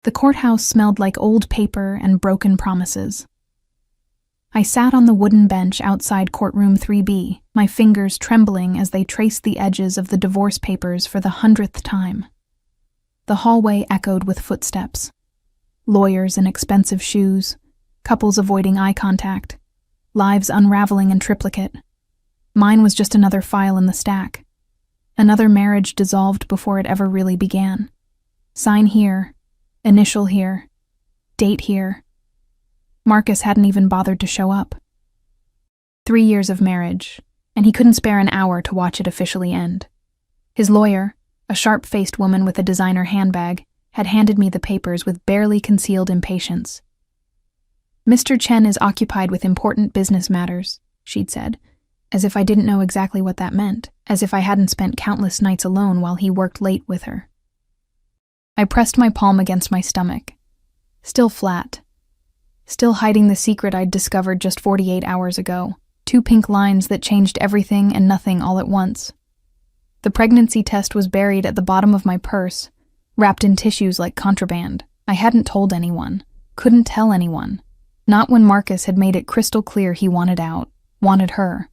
The courthouse smelled like old paper and broken promises. I sat on the wooden bench outside courtroom 3B, my fingers trembling as they traced the edges of the divorce papers for the 100th time. The hallway echoed with footsteps. Lawyers in expensive shoes, couples avoiding eye contact, lives unraveling in triplicate. Mine was just another file in the stack. Another marriage dissolved before it ever really began. Sign here, initial here, date here. Marcus hadn't even bothered to show up. 3 years of marriage, and he couldn't spare an hour to watch it officially end. His lawyer, a sharp-faced woman with a designer handbag, had handed me the papers with barely concealed impatience. "Mr. Chen is occupied with important business matters," she'd said, as if I didn't know exactly what that meant, as if I hadn't spent countless nights alone while he worked late with her. I pressed my palm against my stomach. Still flat. Still hiding the secret I'd discovered just 48 hours ago. 2 pink lines that changed everything and nothing all at once. The pregnancy test was buried at the bottom of my purse, wrapped in tissues like contraband. I hadn't told anyone. Couldn't tell anyone. Not when Marcus had made it crystal clear he wanted out. Wanted her.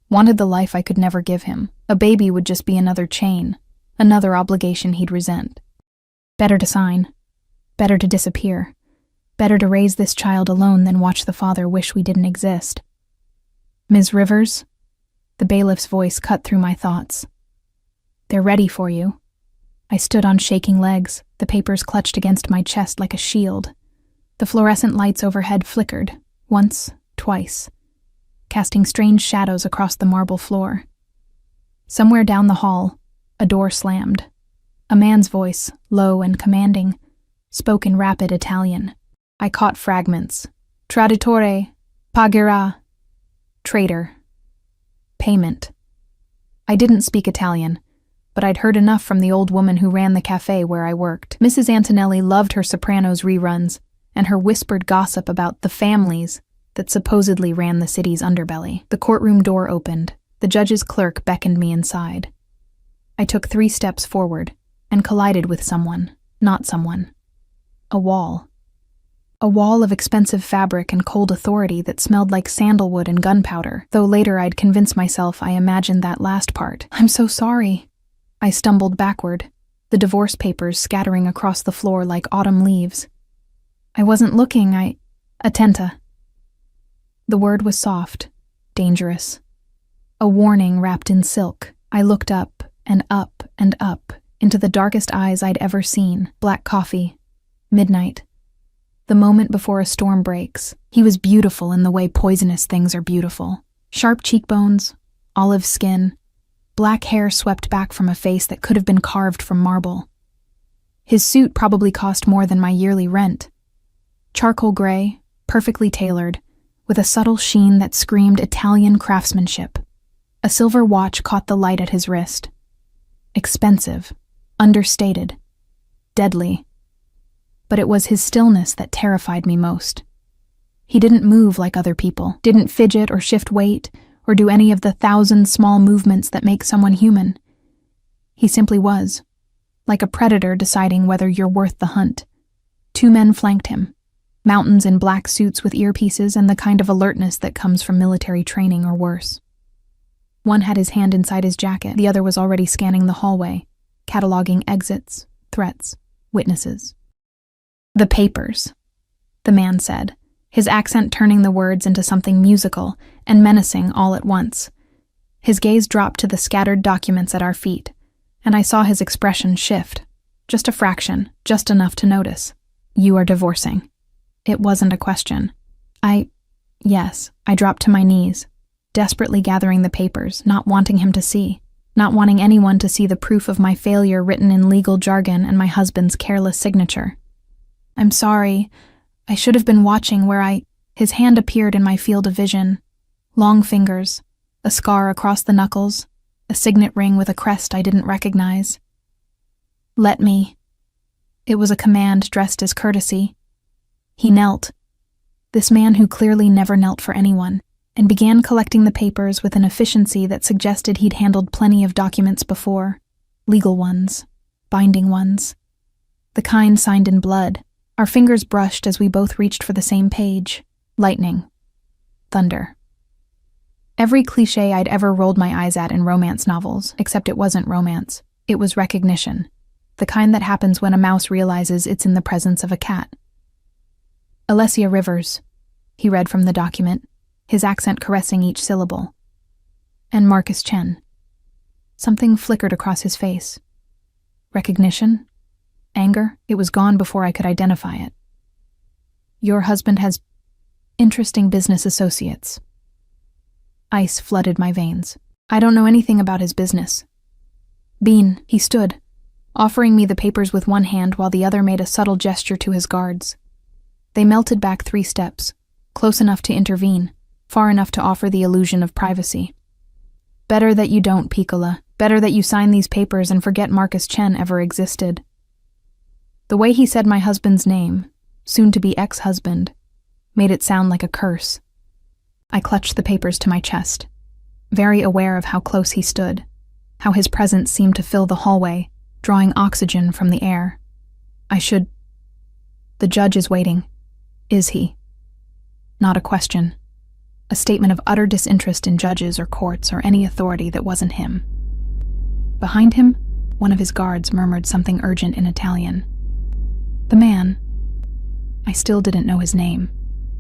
Wanted the life I could never give him. A baby would just be another chain. Another obligation he'd resent. Better to sign. Better to disappear. Better to raise this child alone than watch the father wish we didn't exist. "Ms. Rivers?" The bailiff's voice cut through my thoughts. "They're ready for you." I stood on shaking legs, the papers clutched against my chest like a shield. The fluorescent lights overhead flickered, once, twice, casting strange shadows across the marble floor. Somewhere down the hall, a door slammed. A man's voice, low and commanding, spoke in rapid Italian. I caught fragments. Traditore, pagherà. Traitor. Payment. I didn't speak Italian, but I'd heard enough from the old woman who ran the cafe where I worked. Mrs. Antonelli loved her Sopranos reruns and her whispered gossip about the families that supposedly ran the city's underbelly. The courtroom door opened. The judge's clerk beckoned me inside. I took 3 steps forward and collided with someone, not someone. A wall. A wall of expensive fabric and cold authority that smelled like sandalwood and gunpowder, though later I'd convinced myself I imagined that last part. "I'm so sorry." I stumbled backward, the divorce papers scattering across the floor like autumn leaves. "I wasn't looking, Attenta." The word was soft, dangerous. A warning wrapped in silk. I looked up and up and up into the darkest eyes I'd ever seen. Black coffee. Midnight. The moment before a storm breaks. He was beautiful in the way poisonous things are beautiful. Sharp cheekbones, olive skin, black hair swept back from a face that could have been carved from marble. His suit probably cost more than my yearly rent. Charcoal gray, perfectly tailored, with a subtle sheen that screamed Italian craftsmanship. A silver watch caught the light at his wrist. Expensive, understated, deadly. But it was his stillness that terrified me most. He didn't move like other people, didn't fidget or shift weight, or do any of the 1,000 small movements that make someone human. He simply was, like a predator deciding whether you're worth the hunt. 2 men flanked him, mountains in black suits with earpieces and the kind of alertness that comes from military training or worse. One had his hand inside his jacket, the other was already scanning the hallway, cataloging exits, threats, witnesses. "The papers," the man said, his accent turning the words into something musical and menacing all at once. His gaze dropped to the scattered documents at our feet, and I saw his expression shift. Just a fraction, just enough to notice. "You are divorcing." It wasn't a question. Yes, I dropped to my knees, desperately gathering the papers, not wanting him to see, not wanting anyone to see the proof of my failure written in legal jargon and my husband's careless signature. "I'm sorry. I should have been watching where His hand appeared in my field of vision. Long fingers, a scar across the knuckles, a signet ring with a crest I didn't recognize. "Let me." It was a command dressed as courtesy. He knelt, this man who clearly never knelt for anyone, and began collecting the papers with an efficiency that suggested he'd handled plenty of documents before. Legal ones, binding ones. The kind signed in blood, Our fingers brushed as we both reached for the same page. Lightning. Thunder. Every cliché I'd ever rolled my eyes at in romance novels, except it wasn't romance. It was recognition. The kind that happens when a mouse realizes it's in the presence of a cat. Alessia Rivers, he read from the document, his accent caressing each syllable. And Marcus Chen. Something flickered across his face. Recognition? Anger? It was gone before I could identify it. Your husband has interesting business associates. Ice flooded my veins. I don't know anything about his business. Bean, he stood, offering me the papers with one hand while the other made a subtle gesture to his guards. They melted back 3 steps, close enough to intervene, far enough to offer the illusion of privacy. Better that you don't, Piccola. Better that you sign these papers and forget Marcus Chen ever existed. The way he said my husband's name, soon-to-be ex-husband, made it sound like a curse. I clutched the papers to my chest, very aware of how close he stood, how his presence seemed to fill the hallway, drawing oxygen from the air. The judge is waiting. Is he? Not a question. A statement of utter disinterest in judges or courts or any authority that wasn't him. Behind him, one of his guards murmured something urgent in Italian. The man, I still didn't know his name,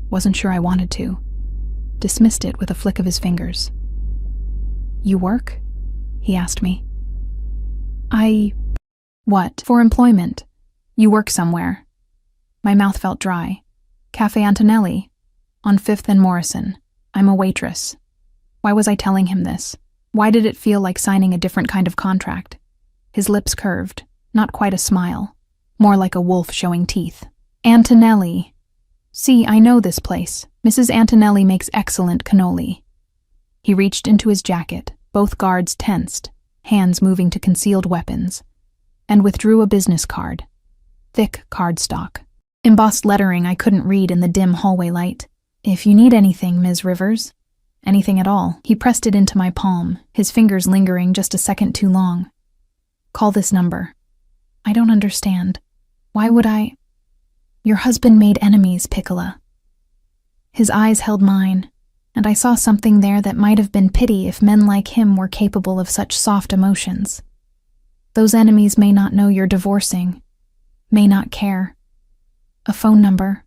wasn't sure I wanted to, dismissed it with a flick of his fingers. You work? He asked me. What? For employment. You work somewhere. My mouth felt dry. Cafe Antonelli, on 5th and Morrison. I'm a waitress. Why was I telling him this? Why did it feel like signing a different kind of contract? His lips curved, not quite a smile, more like a wolf showing teeth. Antonelli. See, I know this place. Mrs. Antonelli makes excellent cannoli. He reached into his jacket, both guards tensed, hands moving to concealed weapons, and withdrew a business card. Thick cardstock. Embossed lettering I couldn't read in the dim hallway light. If you need anything, Ms. Rivers. Anything at all. He pressed it into my palm, his fingers lingering just a second too long. Call this number. I don't understand. Why would I? Your husband made enemies, Piccola. His eyes held mine, and I saw something there that might have been pity if men like him were capable of such soft emotions. Those enemies may not know you're divorcing, may not care. A phone number.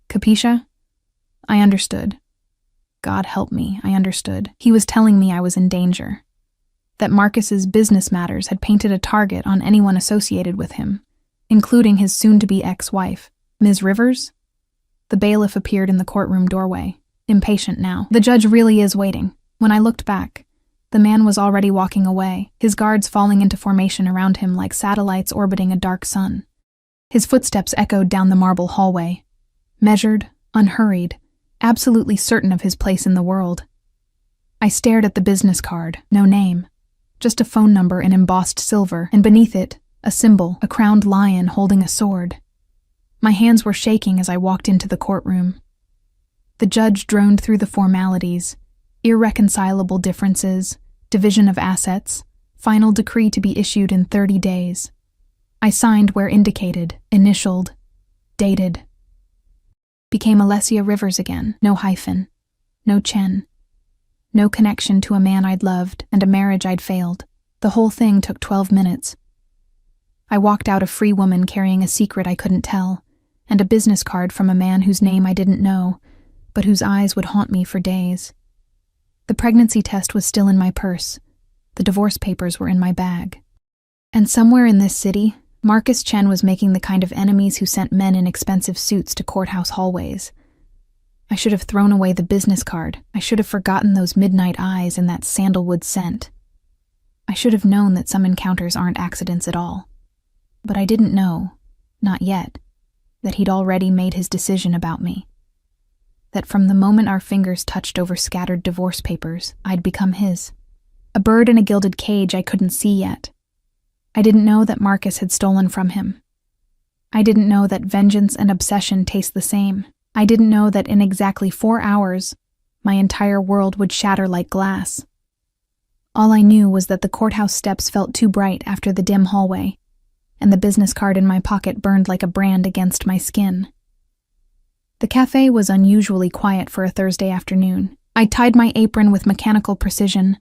Capisce? I understood. God help me, I understood. He was telling me I was in danger. That Marcus's business matters had painted a target on anyone associated with him, including his soon-to-be ex-wife. Ms. Rivers? The bailiff appeared in the courtroom doorway, impatient now. The judge really is waiting. When I looked back, the man was already walking away, his guards falling into formation around him like satellites orbiting a dark sun. His footsteps echoed down the marble hallway, measured, unhurried, absolutely certain of his place in the world. I stared at the business card, no name, just a phone number in embossed silver, and beneath it, a symbol, a crowned lion holding a sword. My hands were shaking as I walked into the courtroom. The judge droned through the formalities, irreconcilable differences, division of assets, final decree to be issued in 30 days. I signed where indicated, initialed, dated. Became Alessia Rivers again, no hyphen, no Chen, no connection to a man I'd loved and a marriage I'd failed. The whole thing took 12 minutes. I walked out a free woman carrying a secret I couldn't tell, and a business card from a man whose name I didn't know, but whose eyes would haunt me for days. The pregnancy test was still in my purse. The divorce papers were in my bag. And somewhere in this city, Marcus Chen was making the kind of enemies who sent men in expensive suits to courthouse hallways. I should have thrown away the business card. I should have forgotten those midnight eyes and that sandalwood scent. I should have known that some encounters aren't accidents at all. But I didn't know, not yet, that he'd already made his decision about me. That from the moment our fingers touched over scattered divorce papers, I'd become his. A bird in a gilded cage I couldn't see yet. I didn't know that Marcus had stolen from him. I didn't know that vengeance and obsession taste the same. I didn't know that in exactly 4 hours, my entire world would shatter like glass. All I knew was that the courthouse steps felt too bright after the dim hallway, and the business card in my pocket burned like a brand against my skin. The cafe was unusually quiet for a Thursday afternoon. I tied my apron with mechanical precision,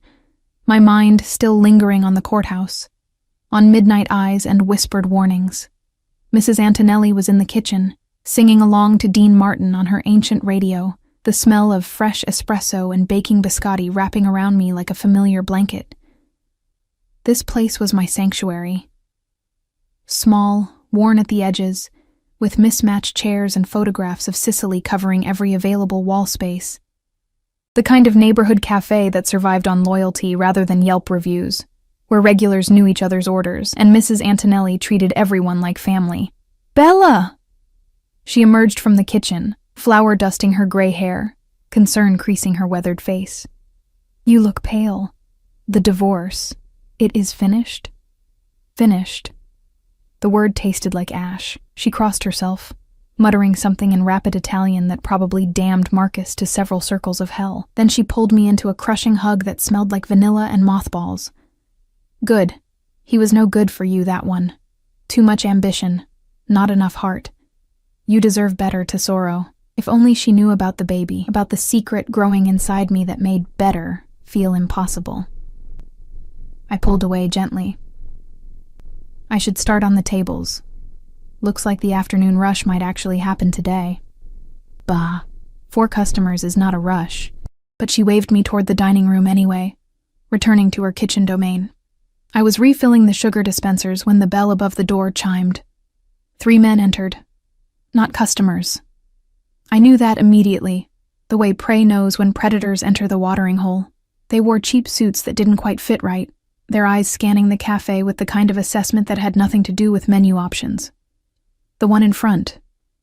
my mind still lingering on the courthouse, on midnight eyes and whispered warnings. Mrs. Antonelli was in the kitchen, singing along to Dean Martin on her ancient radio, the smell of fresh espresso and baking biscotti wrapping around me like a familiar blanket. This place was my sanctuary. Small, worn at the edges, with mismatched chairs and photographs of Sicily covering every available wall space. The kind of neighborhood cafe that survived on loyalty rather than Yelp reviews, where regulars knew each other's orders, and Mrs. Antonelli treated everyone like family. "Bella!" She emerged from the kitchen, flour dusting her gray hair, concern creasing her weathered face. "You look pale. The divorce. It is finished?" "Finished." The word tasted like ash. She crossed herself, muttering something in rapid Italian that probably damned Marcus to several circles of hell. Then she pulled me into a crushing hug that smelled like vanilla and mothballs. "Good. He was no good for you, that one. Too much ambition. Not enough heart. You deserve better, Tesoro." If only she knew about the baby, about the secret growing inside me that made better feel impossible. I pulled away gently. I should start on the tables. Looks like the afternoon rush might actually happen today. Bah, 4 customers is not a rush. But she waved me toward the dining room anyway, returning to her kitchen domain. I was refilling the sugar dispensers when the bell above the door chimed. 3 men entered. Not customers. I knew that immediately, the way prey knows when predators enter the watering hole. They wore cheap suits that didn't quite fit right, their eyes scanning the cafe with the kind of assessment that had nothing to do with menu options. The one in front,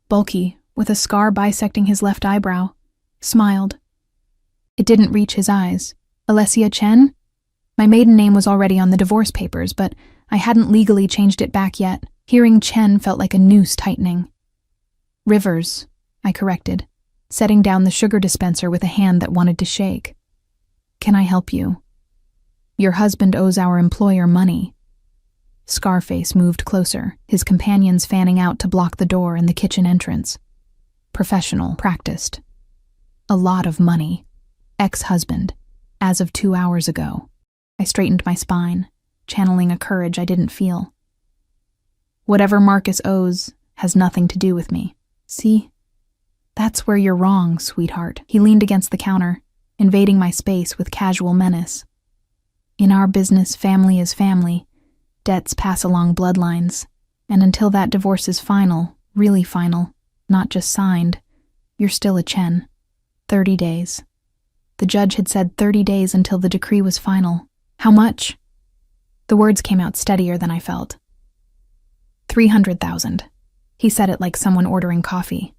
bulky, with a scar bisecting his left eyebrow, smiled. It didn't reach his eyes. Alessia Chen? My maiden name was already on the divorce papers, but I hadn't legally changed it back yet. Hearing Chen felt like a noose tightening. Rivers, I corrected, setting down the sugar dispenser with a hand that wanted to shake. "Can I help you? Your husband owes our employer money." Scarface moved closer, his companions fanning out to block the door and the kitchen entrance. Professional, practiced. A lot of money. Ex-husband, as of 2 hours ago. I straightened my spine, channeling a courage I didn't feel. Whatever Marcus owes has nothing to do with me. See? That's where you're wrong, sweetheart. He leaned against the counter, invading my space with casual menace. In our business, family is family. Debts pass along bloodlines. And until that divorce is final, really final, not just signed, you're still a Chen. 30 days. The judge had said 30 days until the decree was final. How much? The words came out steadier than I felt. 300,000. He said it like someone ordering coffee.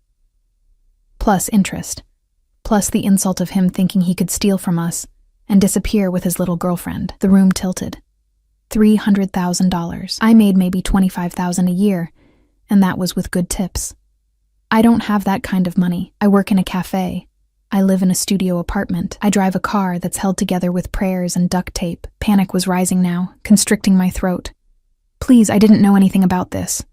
Plus interest. Plus the insult of him thinking he could steal from us and disappear with his little girlfriend. The room tilted. $300,000. I made maybe $25,000 a year, and that was with good tips. I don't have that kind of money. I work in a cafe. I live in a studio apartment. I drive a car that's held together with prayers and duct tape. Panic was rising now, constricting my throat. Please, I didn't know anything about this.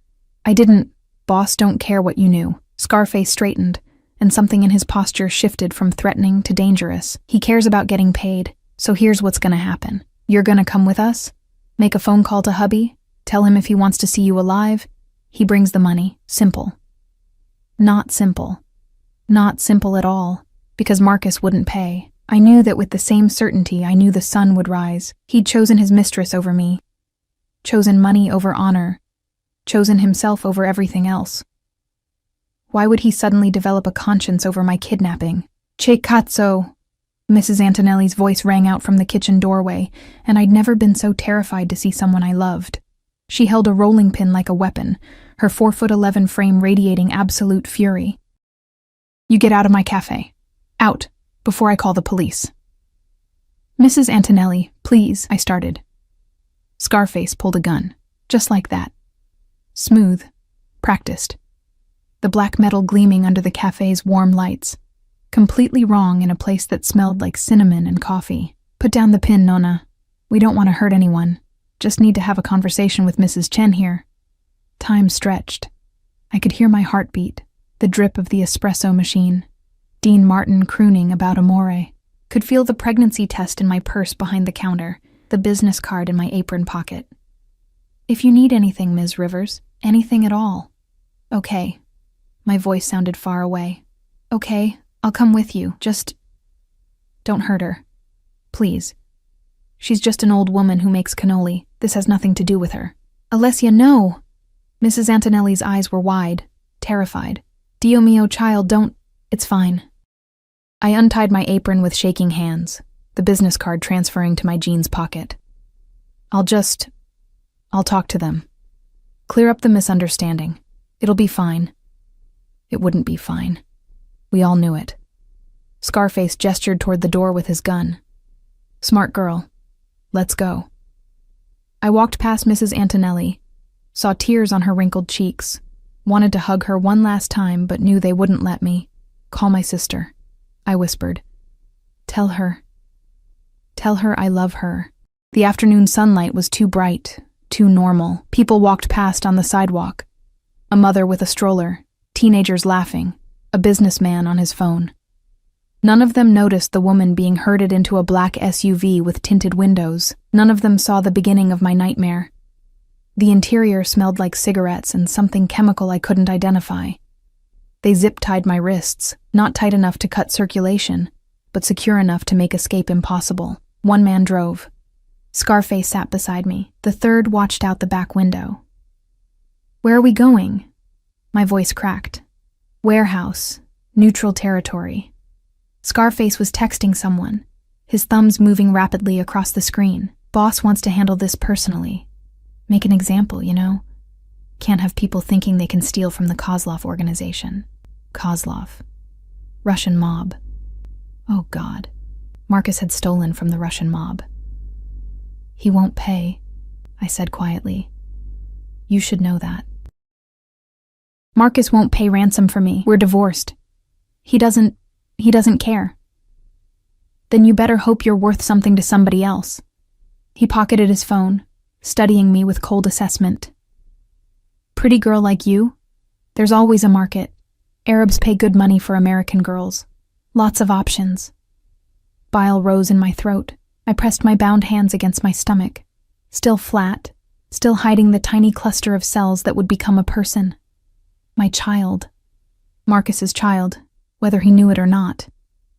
I didn't. Boss, don't care what you knew. Scarface straightened, and something in his posture shifted from threatening to dangerous. He cares about getting paid, so here's what's gonna happen. You're gonna come with us? Make a phone call to hubby? Tell him if he wants to see you alive? He brings the money. Simple. Not simple. Not simple at all, because Marcus wouldn't pay. I knew that with the same certainty I knew the sun would rise. He'd chosen his mistress over me. Chosen money over honor. Chosen himself over everything else. Why would he suddenly develop a conscience over my kidnapping? Che cazzo! Mrs. Antonelli's voice rang out from the kitchen doorway, and I'd never been so terrified to see someone I loved. She held a rolling pin like a weapon, her 4'11" frame radiating absolute fury. You get out of my cafe. Out, before I call the police. Mrs. Antonelli, please, I started. Scarface pulled a gun, just like that. Smooth, practiced. The black metal gleaming under the cafe's warm lights. Completely wrong in a place that smelled like cinnamon and coffee. Put down the pin, Nona. We don't want to hurt anyone. Just need to have a conversation with Mrs. Chen here. Time stretched. I could hear my heartbeat, the drip of the espresso machine, Dean Martin crooning about Amore. Could feel the pregnancy test in my purse behind the counter, the business card in my apron pocket. If you need anything, Ms. Rivers, anything at all. Okay. My voice sounded far away. Okay, I'll come with you. Just don't hurt her. Please. She's just an old woman who makes cannoli. This has nothing to do with her. Alessia, no! Mrs. Antonelli's eyes were wide, terrified. Dio mio, child, don't... It's fine. I untied my apron with shaking hands, the business card transferring to my jeans pocket. I'll talk to them. Clear up the misunderstanding. It'll be fine. It wouldn't be fine. We all knew it. Scarface gestured toward the door with his gun. Smart girl. Let's go. I walked past Mrs. Antonelli, saw tears on her wrinkled cheeks, wanted to hug her one last time but knew they wouldn't let me. Call my sister, I whispered. Tell her I love her. The afternoon sunlight was too bright, too normal. People walked past on the sidewalk. A mother with a stroller, teenagers laughing, a businessman on his phone. None of them noticed the woman being herded into a black SUV with tinted windows. None of them saw the beginning of my nightmare. The interior smelled like cigarettes and something chemical I couldn't identify. They zip-tied my wrists, not tight enough to cut circulation, but secure enough to make escape impossible. One man drove. Scarface sat beside me. The third watched out the back window. Where are we going? My voice cracked. Warehouse. Neutral territory. Scarface was texting someone, his thumbs moving rapidly across the screen. Boss wants to handle this personally. Make an example, you know? Can't have people thinking they can steal from the Kozlov organization. Kozlov. Russian mob. Oh God. Marcus had stolen from the Russian mob. He won't pay, I said quietly. You should know that. Marcus won't pay ransom for me. We're divorced. He doesn't care. Then you better hope you're worth something to somebody else. He pocketed his phone, studying me with cold assessment. Pretty girl like you? There's always a market. Arabs pay good money for American girls. Lots of options. Bile rose in my throat. I pressed my bound hands against my stomach. Still flat, still hiding the tiny cluster of cells that would become a person. My child. Marcus's child. Whether he knew it or not.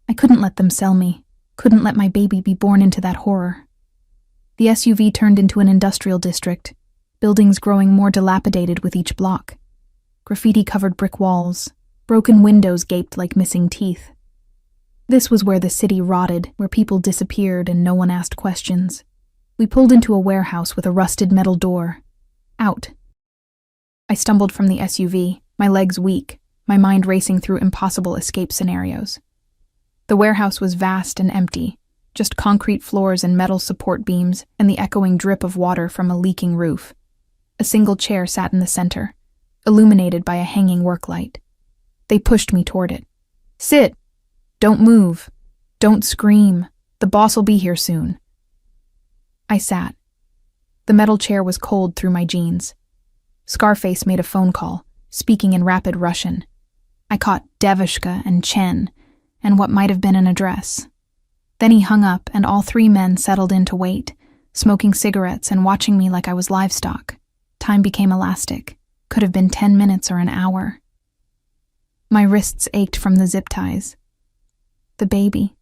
I couldn't let them sell me, couldn't let my baby be born into that horror. The SUV turned into an industrial district, buildings growing more dilapidated with each block. Graffiti-covered brick walls, broken windows gaped like missing teeth. This was where the city rotted, where people disappeared and no one asked questions. We pulled into a warehouse with a rusted metal door. Out. I stumbled from the SUV, my legs weak, my mind racing through impossible escape scenarios. The warehouse was vast and empty, just concrete floors and metal support beams and the echoing drip of water from a leaking roof. A single chair sat in the center, illuminated by a hanging work light. They pushed me toward it. Sit! Don't move! Don't scream! The boss will be here soon. I sat. The metal chair was cold through my jeans. Scarface made a phone call, speaking in rapid Russian. I caught Devushka and Chen, and what might have been an address. Then he hung up, and all three men settled in to wait, smoking cigarettes and watching me like I was livestock. Time became elastic. Could have been 10 minutes or an hour. My wrists ached from the zip ties. The baby.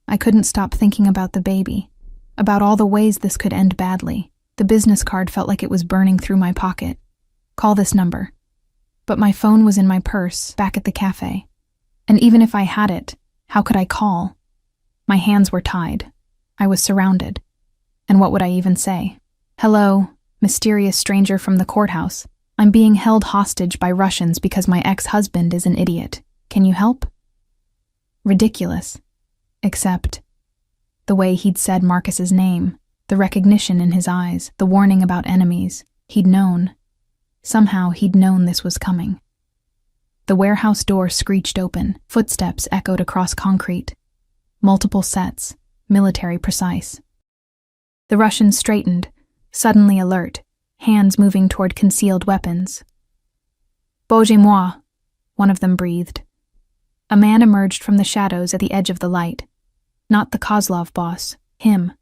I couldn't stop thinking about the baby, about all the ways this could end badly. The business card felt like it was burning through my pocket. Call this number. But my phone was in my purse, back at the cafe. And even if I had it, how could I call? My hands were tied. I was surrounded. And what would I even say? Hello, mysterious stranger from the courthouse. I'm being held hostage by Russians because my ex-husband is an idiot. Can you help? Ridiculous. Except the way he'd said Marcus's name, the recognition in his eyes, the warning about enemies. He'd known. Somehow he'd known this was coming. The warehouse door screeched open. Footsteps echoed across concrete. Multiple sets, military precise. The Russian straightened, suddenly alert, hands moving toward concealed weapons. Bougez-moi, one of them breathed. A man emerged from the shadows at the edge of the light. Not the Kozlov boss, him.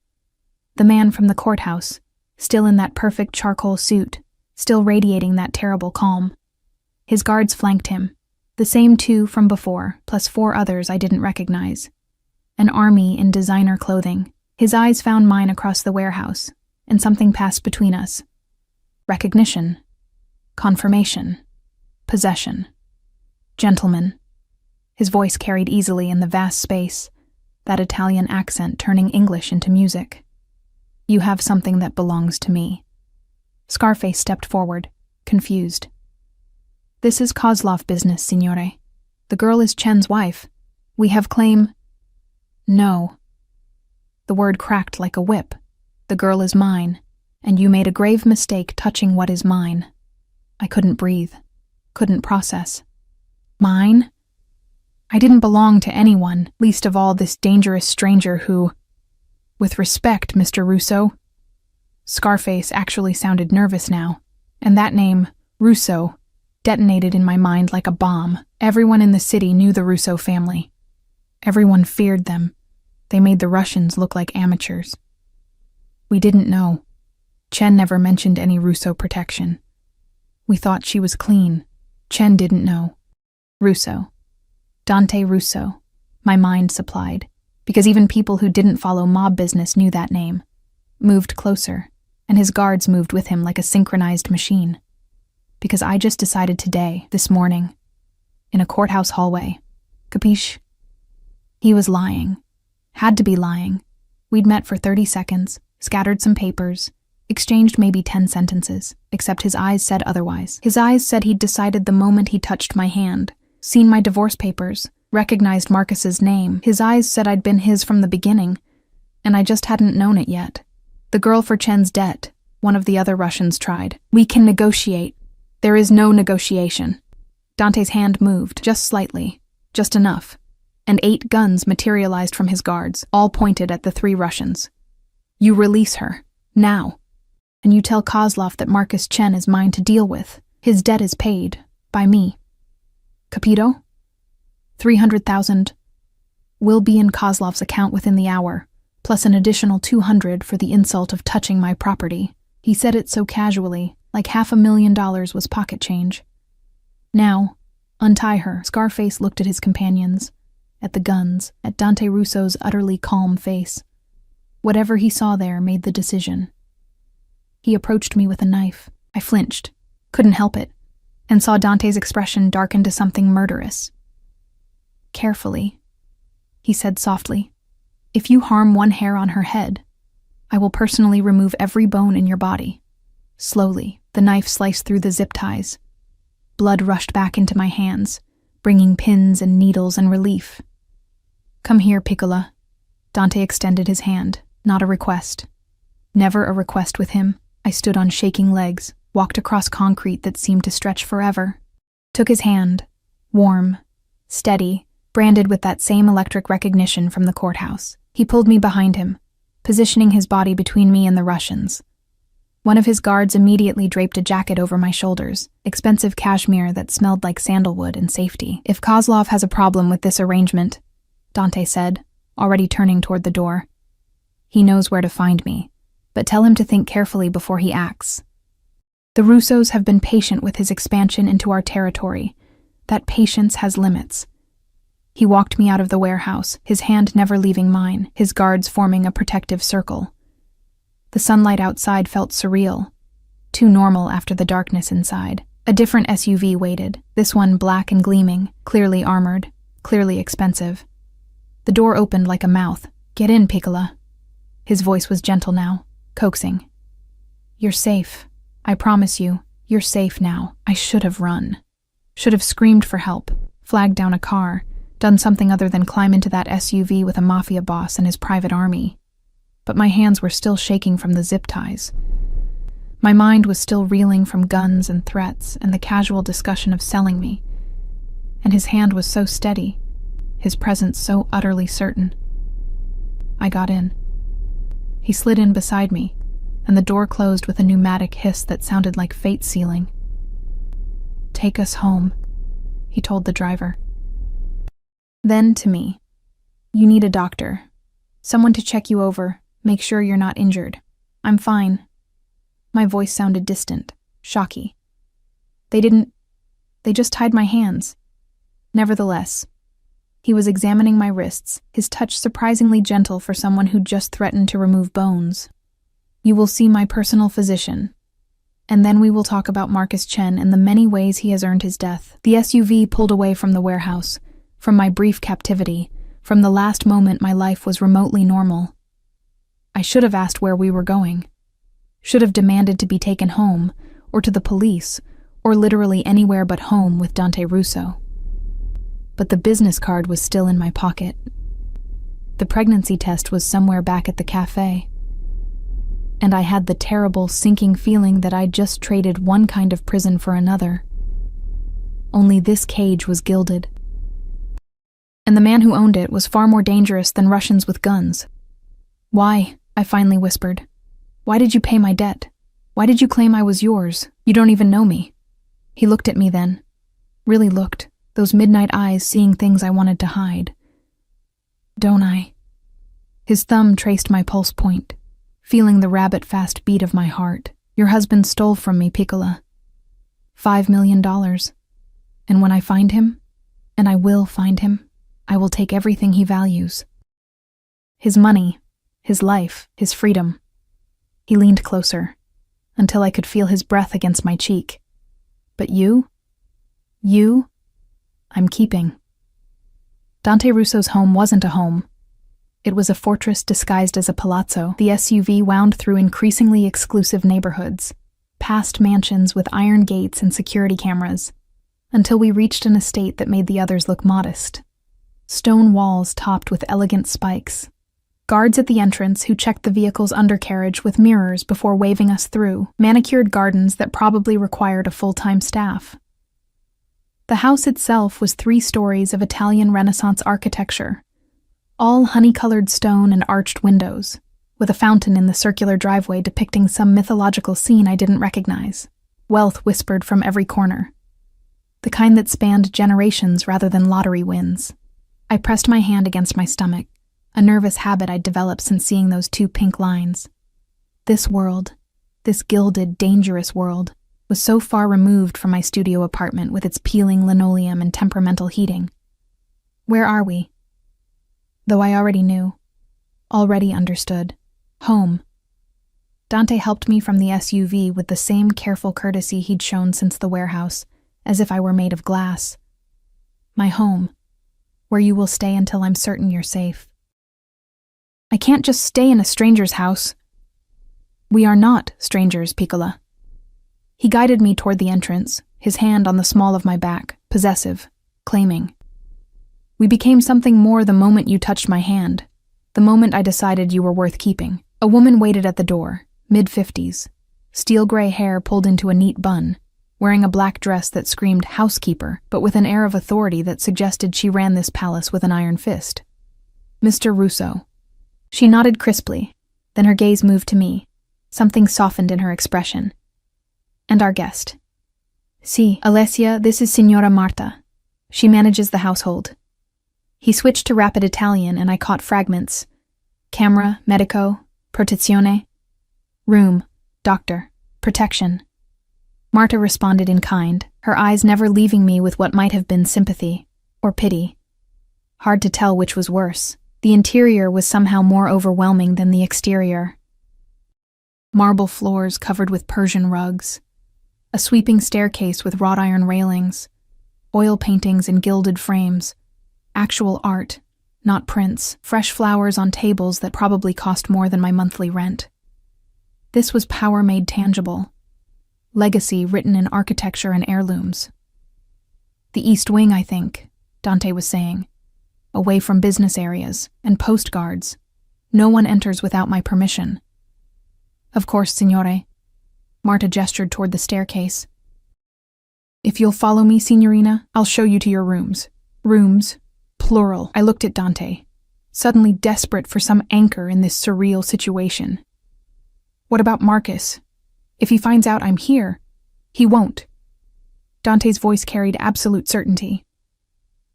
The man from the courthouse, still in that perfect charcoal suit, still radiating that terrible calm. His guards flanked him, the same 2 from before, plus 4 others I didn't recognize. An army in designer clothing. His eyes found mine across the warehouse, and something passed between us. Recognition. Confirmation. Possession. Gentlemen. His voice carried easily in the vast space, that Italian accent turning English into music. You have something that belongs to me. Scarface stepped forward, confused. This is Kozlov business, signore. The girl is Chen's wife. We have claim... No. The word cracked like a whip. The girl is mine, and you made a grave mistake touching what is mine. I couldn't breathe, couldn't process. Mine? I didn't belong to anyone, least of all this dangerous stranger who... With respect, Mr. Russo. Scarface actually sounded nervous now, and that name, Russo, detonated in my mind like a bomb. Everyone in the city knew the Russo family. Everyone feared them. They made the Russians look like amateurs. We didn't know. Chen never mentioned any Russo protection. We thought she was clean. Chen didn't know. Russo. Dante Russo, my mind supplied, because even people who didn't follow mob business knew that name. Moved closer, and his guards moved with him like a synchronized machine. Because I just decided today, this morning, in a courthouse hallway. Capiche? He was lying. Had to be lying. We'd met for 30 seconds, scattered some papers, exchanged maybe 10 sentences, except his eyes said otherwise. His eyes said he'd decided the moment he touched my hand, seen my divorce papers, recognized Marcus's name. His eyes said I'd been his from the beginning, and I just hadn't known it yet. The girl for Chen's debt, one of the other Russians tried. We can negotiate. There is no negotiation. Dante's hand moved, just slightly, just enough, and 8 guns materialized from his guards, all pointed at the 3 Russians. You release her, now. And you tell Kozlov that Marcus Chen is mine to deal with. His debt is paid, by me. Capito? 300,000 will be in Kozlov's account within the hour, plus an additional 200 for the insult of touching my property. He said it so casually, like $500,000 was pocket change. Now, untie her. Scarface looked at his companions, at the guns, at Dante Russo's utterly calm face. Whatever he saw there made the decision. He approached me with a knife. I flinched, couldn't help it, and saw Dante's expression darken to something murderous. Carefully, he said softly. If you harm one hair on her head, I will personally remove every bone in your body. Slowly, the knife sliced through the zip ties. Blood rushed back into my hands, bringing pins and needles and relief. Come here, Piccola. Dante extended his hand, not a request. Never a request with him. I stood on shaking legs, walked across concrete that seemed to stretch forever. Took his hand, warm, steady, branded with that same electric recognition from the courthouse. He pulled me behind him, positioning his body between me and the Russians. One of his guards immediately draped a jacket over my shoulders, expensive cashmere that smelled like sandalwood and safety. If Kozlov has a problem with this arrangement, Dante said, already turning toward the door, he knows where to find me, but tell him to think carefully before he acts. The Russos have been patient with his expansion into our territory. That patience has limits. He walked me out of the warehouse, his hand never leaving mine, his guards forming a protective circle. The sunlight outside felt surreal, too normal after the darkness inside. A different SUV waited, this one black and gleaming, clearly armored, clearly expensive. The door opened like a mouth. Get in, Piccola. His voice was gentle now, coaxing. You're safe. I promise you, you're safe now. I should have run. Should have screamed for help, flagged down a car, done something other than climb into that SUV with a mafia boss and his private army. But my hands were still shaking from the zip ties. My mind was still reeling from guns and threats and the casual discussion of selling me. And his hand was so steady, his presence so utterly certain. I got in. He slid in beside me, and the door closed with a pneumatic hiss that sounded like fate sealing. "Take us home," he told the driver. Then to me, "You need a doctor. Someone to check you over, make sure you're not injured." "I'm fine." My voice sounded distant, shocky. They just tied my hands. Nevertheless, he was examining my wrists, his touch surprisingly gentle for someone who'd just threatened to remove bones. "You will see my personal physician, and then we will talk about Marcus Chen and the many ways he has earned his death." The SUV pulled away from the warehouse, from my brief captivity, from the last moment my life was remotely normal. I should have asked where we were going. Should have demanded to be taken home, or to the police, or literally anywhere but home with Dante Russo. But the business card was still in my pocket. The pregnancy test was somewhere back at the cafe. And I had the terrible, sinking feeling that I'd just traded one kind of prison for another. Only this cage was gilded. And the man who owned it was far more dangerous than Russians with guns. "Why?" I finally whispered. "Why did you pay my debt? Why did you claim I was yours? You don't even know me." He looked at me then. Really looked, those midnight eyes seeing things I wanted to hide. "Don't I?" His thumb traced my pulse point, feeling the rabbit-fast beat of my heart. "Your husband stole from me, Piccola. $5 million. And when I find him, and I will find him, I will take everything he values. His money, his life, his freedom." He leaned closer, until I could feel his breath against my cheek. "But you, I'm keeping." Dante Russo's home wasn't a home. It was a fortress disguised as a palazzo. The SUV wound through increasingly exclusive neighborhoods, past mansions with iron gates and security cameras, until we reached an estate that made the others look modest. Stone walls topped with elegant spikes. Guards at the entrance who checked the vehicle's undercarriage with mirrors before waving us through. Manicured gardens that probably required a full-time staff. The house itself was 3 stories of Italian Renaissance architecture, all honey-colored stone and arched windows, with a fountain in the circular driveway depicting some mythological scene I didn't recognize. Wealth whispered from every corner, the kind that spanned generations rather than lottery wins. I pressed my hand against my stomach, a nervous habit I'd developed since seeing those 2 pink lines. This world, this gilded, dangerous world, was so far removed from my studio apartment with its peeling linoleum and temperamental heating. Where are we? Though I already knew, already understood. Home. Dante helped me from the SUV with the same careful courtesy he'd shown since the warehouse, as if I were made of glass. My home, where you will stay until I'm certain you're safe. I can't just stay in a stranger's house. We are not strangers, Piccola. He guided me toward the entrance, his hand on the small of my back, possessive, claiming. We became something more the moment you touched my hand, the moment I decided you were worth keeping. A woman waited at the door, mid-50s, steel-gray hair pulled into a neat bun, wearing a black dress that screamed housekeeper, but with an air of authority that suggested she ran this palace with an iron fist. Mr. Russo. She nodded crisply, then her gaze moved to me. Something softened in her expression. And our guest. Si, Alessia, this is Signora Marta. She manages the household. He switched to rapid Italian and I caught fragments. Camera, medico, protezione. Room, doctor, protection. Marta responded in kind, her eyes never leaving me with what might have been sympathy or pity. Hard to tell which was worse. The interior was somehow more overwhelming than the exterior. Marble floors covered with Persian rugs, a sweeping staircase with wrought iron railings, oil paintings in gilded frames, actual art, not prints, fresh flowers on tables that probably cost more than my monthly rent. This was power made tangible, legacy written in architecture and heirlooms. The East Wing, I think, Dante was saying, away from business areas and post guards. No one enters without my permission. Of course, signore. Marta gestured toward the staircase. If you'll follow me, signorina, I'll show you to your rooms. Rooms, plural. I looked at Dante, suddenly desperate for some anchor in this surreal situation. What about Marcus? If he finds out I'm here, he won't. Dante's voice carried absolute certainty.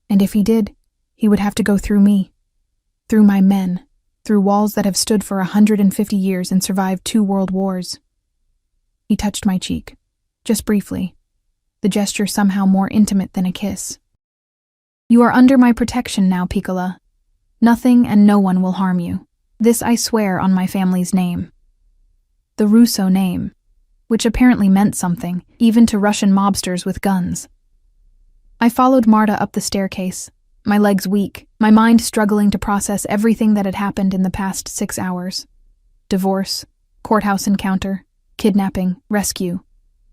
And if he did, he would have to go through me. Through my men. Through walls that have stood for 150 years and survived 2 world wars. He touched my cheek. Just briefly. The gesture somehow more intimate than a kiss. You are under my protection now, Piccola. Nothing and no one will harm you. This I swear on my family's name. The Russo name, which apparently meant something, even to Russian mobsters with guns. I followed Marta up the staircase, my legs weak, my mind struggling to process everything that had happened in the past 6 hours. Divorce, courthouse encounter, kidnapping, rescue,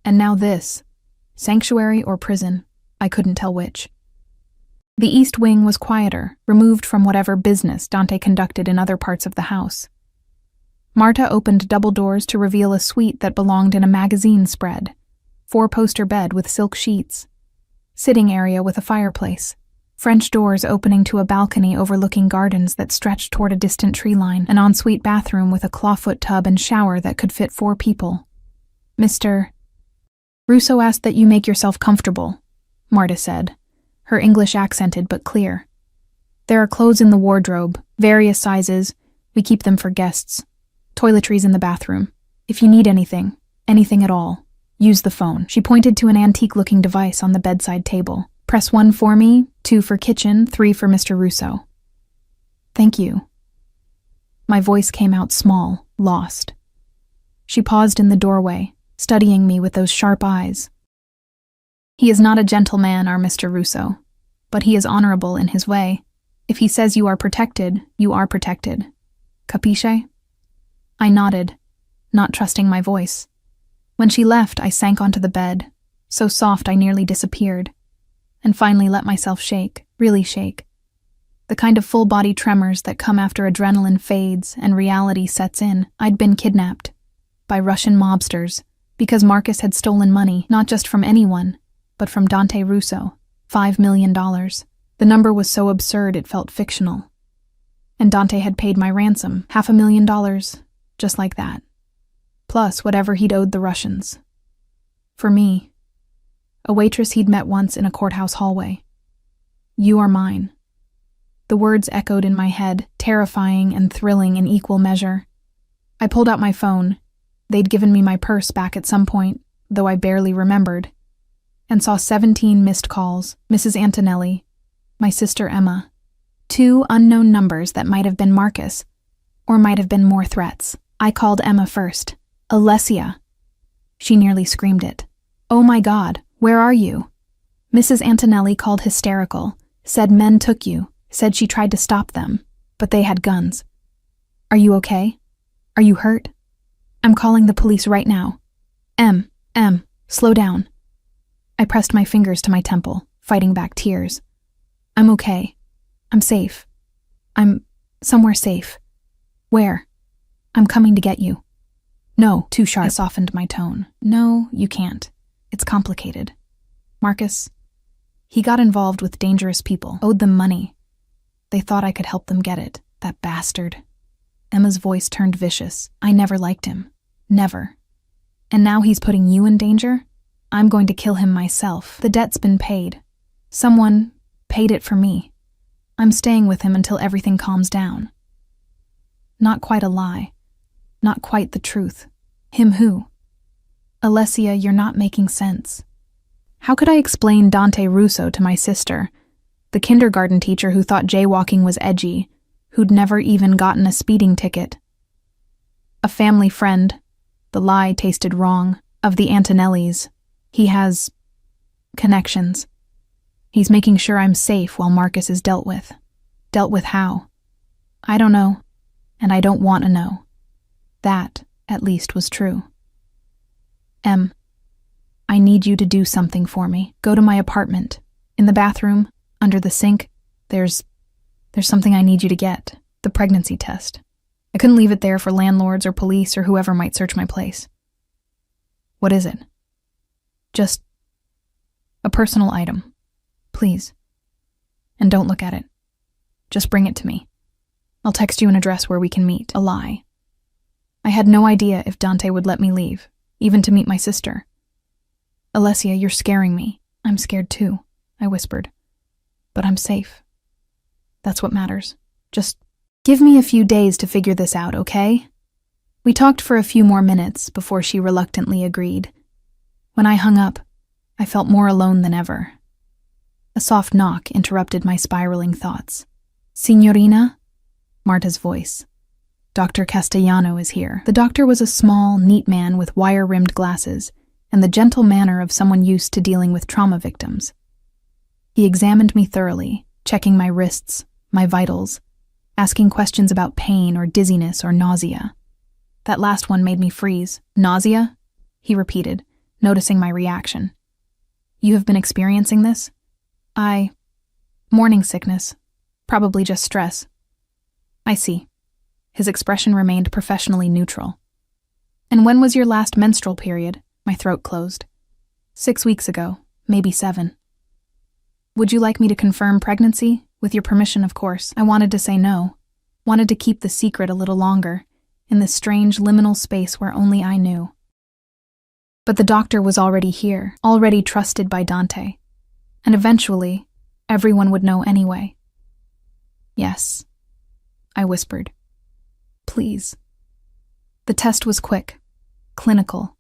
and now this. Sanctuary or prison, I couldn't tell which. The east wing was quieter, removed from whatever business Dante conducted in other parts of the house. Marta opened double doors to reveal a suite that belonged in a magazine spread, 4-poster bed with silk sheets, sitting area with a fireplace, French doors opening to a balcony overlooking gardens that stretched toward a distant tree line, an ensuite bathroom with a clawfoot tub and shower that could fit 4 people. Mr. Russo asked that you make yourself comfortable, Marta said, her English accented but clear. There are clothes in the wardrobe, various sizes. We keep them for guests. Toiletries in the bathroom. If you need anything at all, use the phone. She pointed to an antique-looking device on the bedside table. Press 1 for me, 2 for kitchen, 3 for Mr. Russo. Thank you. My voice came out small, lost. She paused in the doorway, studying me with those sharp eyes. He is not a gentleman, our Mr. Russo, but he is honorable in his way. If he says you are protected, you are protected. Capisce? I nodded, not trusting my voice. When she left, I sank onto the bed, so soft I nearly disappeared, and finally let myself shake, really shake. The kind of full-body tremors that come after adrenaline fades and reality sets in. I'd been kidnapped by Russian mobsters because Marcus had stolen money, not just from anyone, but from Dante Russo, $5 million. The number was so absurd it felt fictional. And Dante had paid my ransom, $500,000, just like that. Plus whatever he'd owed the Russians. For me, a waitress he'd met once in a courthouse hallway. You are mine. The words echoed in my head, terrifying and thrilling in equal measure. I pulled out my phone. They'd given me my purse back at some point, though I barely remembered, and saw 17 missed calls, Mrs. Antonelli, my sister Emma, 2 unknown numbers that might have been Marcus, or might have been more threats. I called Emma first. Alessia. She nearly screamed it. Oh my God, where are you? Mrs. Antonelli called hysterical, said men took you, said she tried to stop them, but they had guns. Are you okay? Are you hurt? I'm calling the police right now. Em, slow down. I pressed my fingers to my temple, fighting back tears. I'm okay. I'm safe. I'm somewhere safe. Where? I'm coming to get you. No, too sharp. I softened my tone. No, you can't. It's complicated. Marcus, he got involved with dangerous people, owed them money. They thought I could help them get it, that bastard. Emma's voice turned vicious. I never liked him. Never. And now he's putting you in danger? I'm going to kill him myself. The debt's been paid. Someone paid it for me. I'm staying with him until everything calms down. Not quite a lie. Not quite the truth. Him who? Alessia, you're not making sense. How could I explain Dante Russo to my sister, the kindergarten teacher who thought jaywalking was edgy, who'd never even gotten a speeding ticket? A family friend, the lie tasted wrong, of the Antonellis. He has connections. He's making sure I'm safe while Marcus is dealt with. Dealt with how? I don't know, and I don't want to know. That, at least, was true. Em, I need you to do something for me. Go to my apartment. In the bathroom, under the sink, there's something I need you to get. The pregnancy test. I couldn't leave it there for landlords or police or whoever might search my place. What is it? Just a personal item. Please. And don't look at it. Just bring it to me. I'll text you an address where we can meet. A lie. I had no idea if Dante would let me leave, even to meet my sister. Alessia, you're scaring me. I'm scared too, I whispered. But I'm safe. That's what matters. Just give me a few days to figure this out, okay? We talked for a few more minutes before she reluctantly agreed. When I hung up, I felt more alone than ever. A soft knock interrupted my spiraling thoughts. Signorina? Marta's voice. Dr. Castellano is here. The doctor was a small, neat man with wire-rimmed glasses and the gentle manner of someone used to dealing with trauma victims. He examined me thoroughly, checking my wrists, my vitals, asking questions about pain or dizziness or nausea. That last one made me freeze. Nausea? He repeated, noticing my reaction. You have been experiencing this? Morning sickness. Probably just stress. I see. His expression remained professionally neutral. And when was your last menstrual period? My throat closed. 6 weeks ago, maybe 7. Would you like me to confirm pregnancy? With your permission, of course. I wanted to say no. Wanted to keep the secret a little longer, in this strange liminal space where only I knew. But the doctor was already here, already trusted by Dante. And eventually, everyone would know anyway. Yes, I whispered. Please. The test was quick, clinical.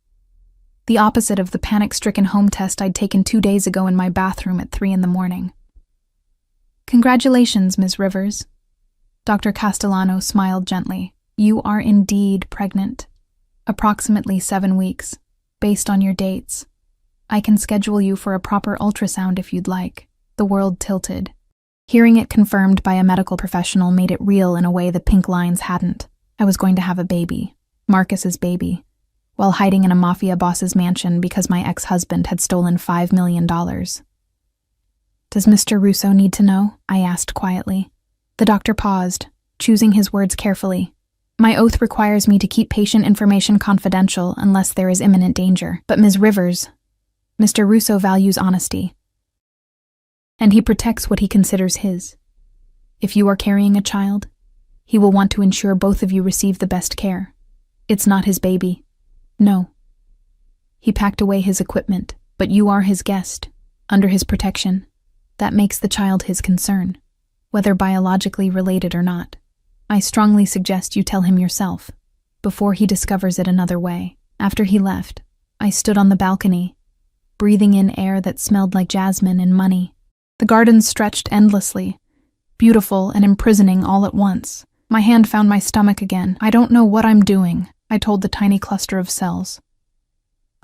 The opposite of the panic-stricken home test I'd taken 2 days ago in my bathroom at 3 a.m. Congratulations, Ms. Rivers. Dr. Castellano smiled gently. You are indeed pregnant. Approximately 7 weeks, based on your dates. I can schedule you for a proper ultrasound if you'd like. The world tilted. Hearing it confirmed by a medical professional made it real in a way the pink lines hadn't. I was going to have a baby. Marcus's baby. While hiding in a mafia boss's mansion because my ex-husband had stolen $5 million. Does Mr. Russo need to know? I asked quietly. The doctor paused, choosing his words carefully. My oath requires me to keep patient information confidential unless there is imminent danger. But Ms. Rivers, Mr. Russo values honesty. And he protects what he considers his. If you are carrying a child, he will want to ensure both of you receive the best care. It's not his baby. No. He packed away his equipment, but you are his guest, under his protection. That makes the child his concern, whether biologically related or not. I strongly suggest you tell him yourself, before he discovers it another way. After he left, I stood on the balcony, breathing in air that smelled like jasmine and money. The gardens stretched endlessly, beautiful and imprisoning all at once. My hand found my stomach again. I don't know what I'm doing, I told the tiny cluster of cells.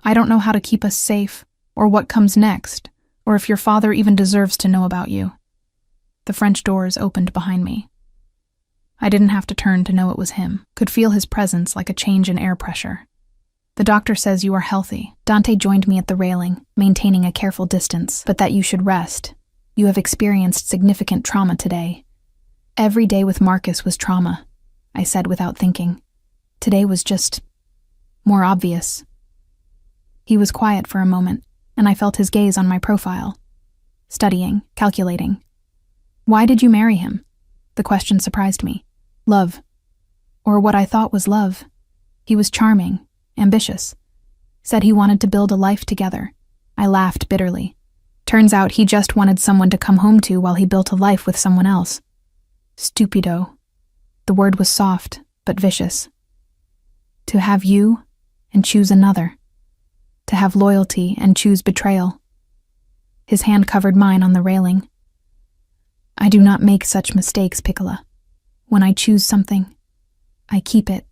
I don't know how to keep us safe, or what comes next, or if your father even deserves to know about you. The French doors opened behind me. I didn't have to turn to know it was him. Could feel his presence like a change in air pressure. The doctor says you are healthy. Dante joined me at the railing, maintaining a careful distance, but that you should rest. You have experienced significant trauma today. Every day with Marcus was trauma, I said without thinking. Today was just more obvious. He was quiet for a moment, and I felt his gaze on my profile. Studying, calculating. Why did you marry him? The question surprised me. Love. Or what I thought was love. He was charming, ambitious. Said he wanted to build a life together. I laughed bitterly. Turns out he just wanted someone to come home to while he built a life with someone else. Stupido. The word was soft, but vicious. To have you and choose another. To have loyalty and choose betrayal. His hand covered mine on the railing. I do not make such mistakes, Piccola. When I choose something, I keep it.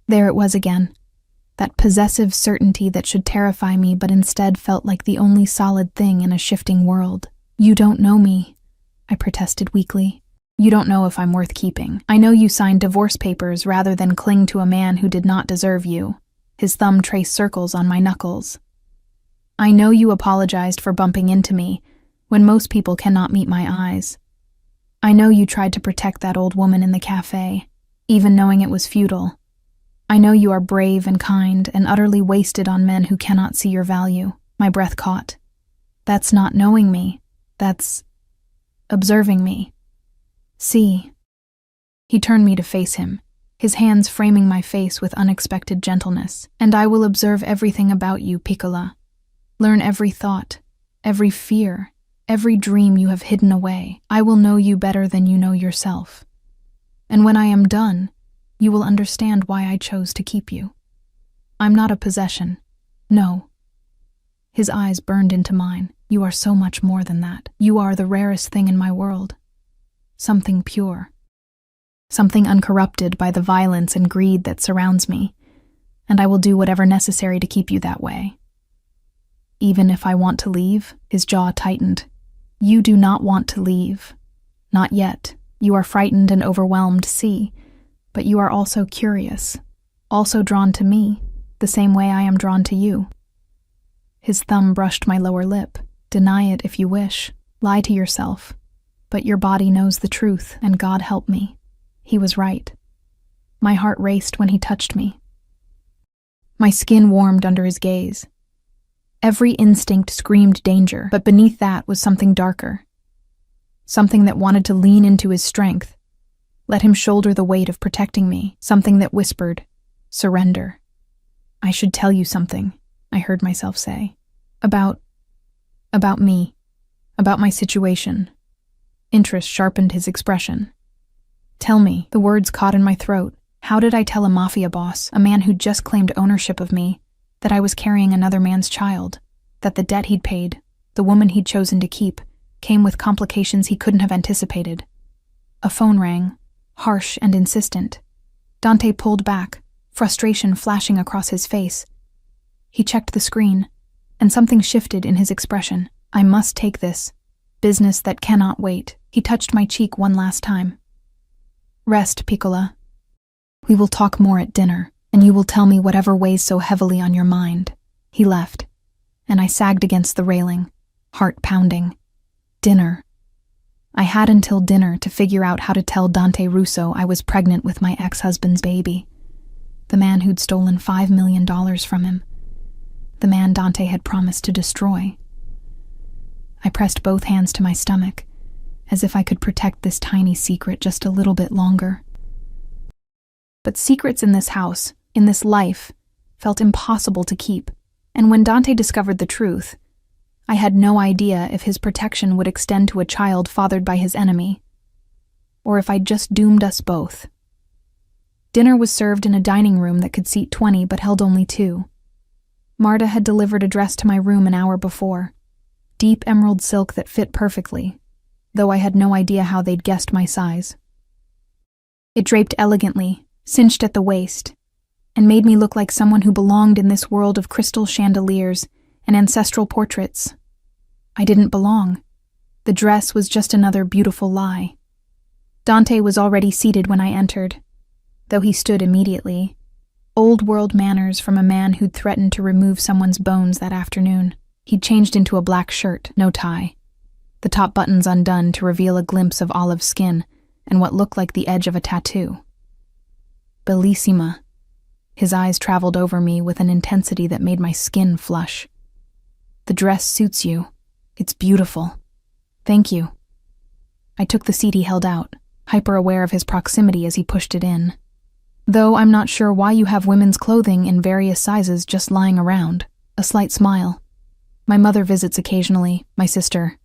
There it was again. That possessive certainty that should terrify me but instead felt like the only solid thing in a shifting world. You don't know me, I protested weakly. You don't know if I'm worth keeping. I know you signed divorce papers rather than cling to a man who did not deserve you. His thumb traced circles on my knuckles. I know you apologized for bumping into me when most people cannot meet my eyes. I know you tried to protect that old woman in the cafe, even knowing it was futile. I know you are brave and kind and utterly wasted on men who cannot see your value. My breath caught. That's not knowing me. That's observing me. See. He turned me to face him, his hands framing my face with unexpected gentleness. "And I will observe everything about you, Piccola. Learn every thought, every fear, every dream you have hidden away. I will know you better than you know yourself. And when I am done, you will understand why I chose to keep you. I'm not a possession. No." His eyes burned into mine. "You are so much more than that. You are the rarest thing in my world. Something pure. Something uncorrupted by the violence and greed that surrounds me, and I will do whatever necessary to keep you that way. Even if I want to leave." His jaw tightened. "You do not want to leave. Not yet. You are frightened and overwhelmed, see, but you are also curious, also drawn to me, the same way I am drawn to you." His thumb brushed my lower lip. "Deny it if you wish. Lie to yourself. But your body knows the truth, and God help me. He was right." My heart raced when he touched me. My skin warmed under his gaze. Every instinct screamed danger, but beneath that was something darker. Something that wanted to lean into his strength, let him shoulder the weight of protecting me. Something that whispered, "Surrender." "I should tell you something," I heard myself say. About me. About my situation." Interest sharpened his expression. "Tell me." The words caught in my throat. How did I tell a mafia boss, a man who'd just claimed ownership of me, that I was carrying another man's child, that the debt he'd paid, the woman he'd chosen to keep, came with complications he couldn't have anticipated? A phone rang, harsh and insistent. Dante pulled back, frustration flashing across his face. He checked the screen, and something shifted in his expression. "I must take this. Business that cannot wait." He touched my cheek one last time. "Rest, Piccola. We will talk more at dinner, and you will tell me whatever weighs so heavily on your mind." He left, and I sagged against the railing, heart pounding. Dinner. I had until dinner to figure out how to tell Dante Russo I was pregnant with my ex-husband's baby, the man who'd stolen $5 million from him, the man Dante had promised to destroy. I pressed both hands to my stomach, as if I could protect this tiny secret just a little bit longer. But secrets in this house, in this life, felt impossible to keep, and when Dante discovered the truth, I had no idea if his protection would extend to a child fathered by his enemy, or if I'd just doomed us both. Dinner was served in a dining room that could seat 20 but held only 2. Marta had delivered a dress to my room an hour before, deep emerald silk that fit perfectly, though I had no idea how they'd guessed my size. It draped elegantly, cinched at the waist, and made me look like someone who belonged in this world of crystal chandeliers and ancestral portraits. I didn't belong. The dress was just another beautiful lie. Dante was already seated when I entered, though he stood immediately. Old-world manners from a man who'd threatened to remove someone's bones that afternoon. He'd changed into a black shirt, no tie, the top buttons undone to reveal a glimpse of olive skin and what looked like the edge of a tattoo. Bellissima. His eyes traveled over me with an intensity that made my skin flush. "The dress suits you. It's beautiful. Thank you." I took the seat he held out, hyper-aware of his proximity as he pushed it in. "Though I'm not sure why you have women's clothing in various sizes just lying around." A slight smile. "My mother visits occasionally, my sister.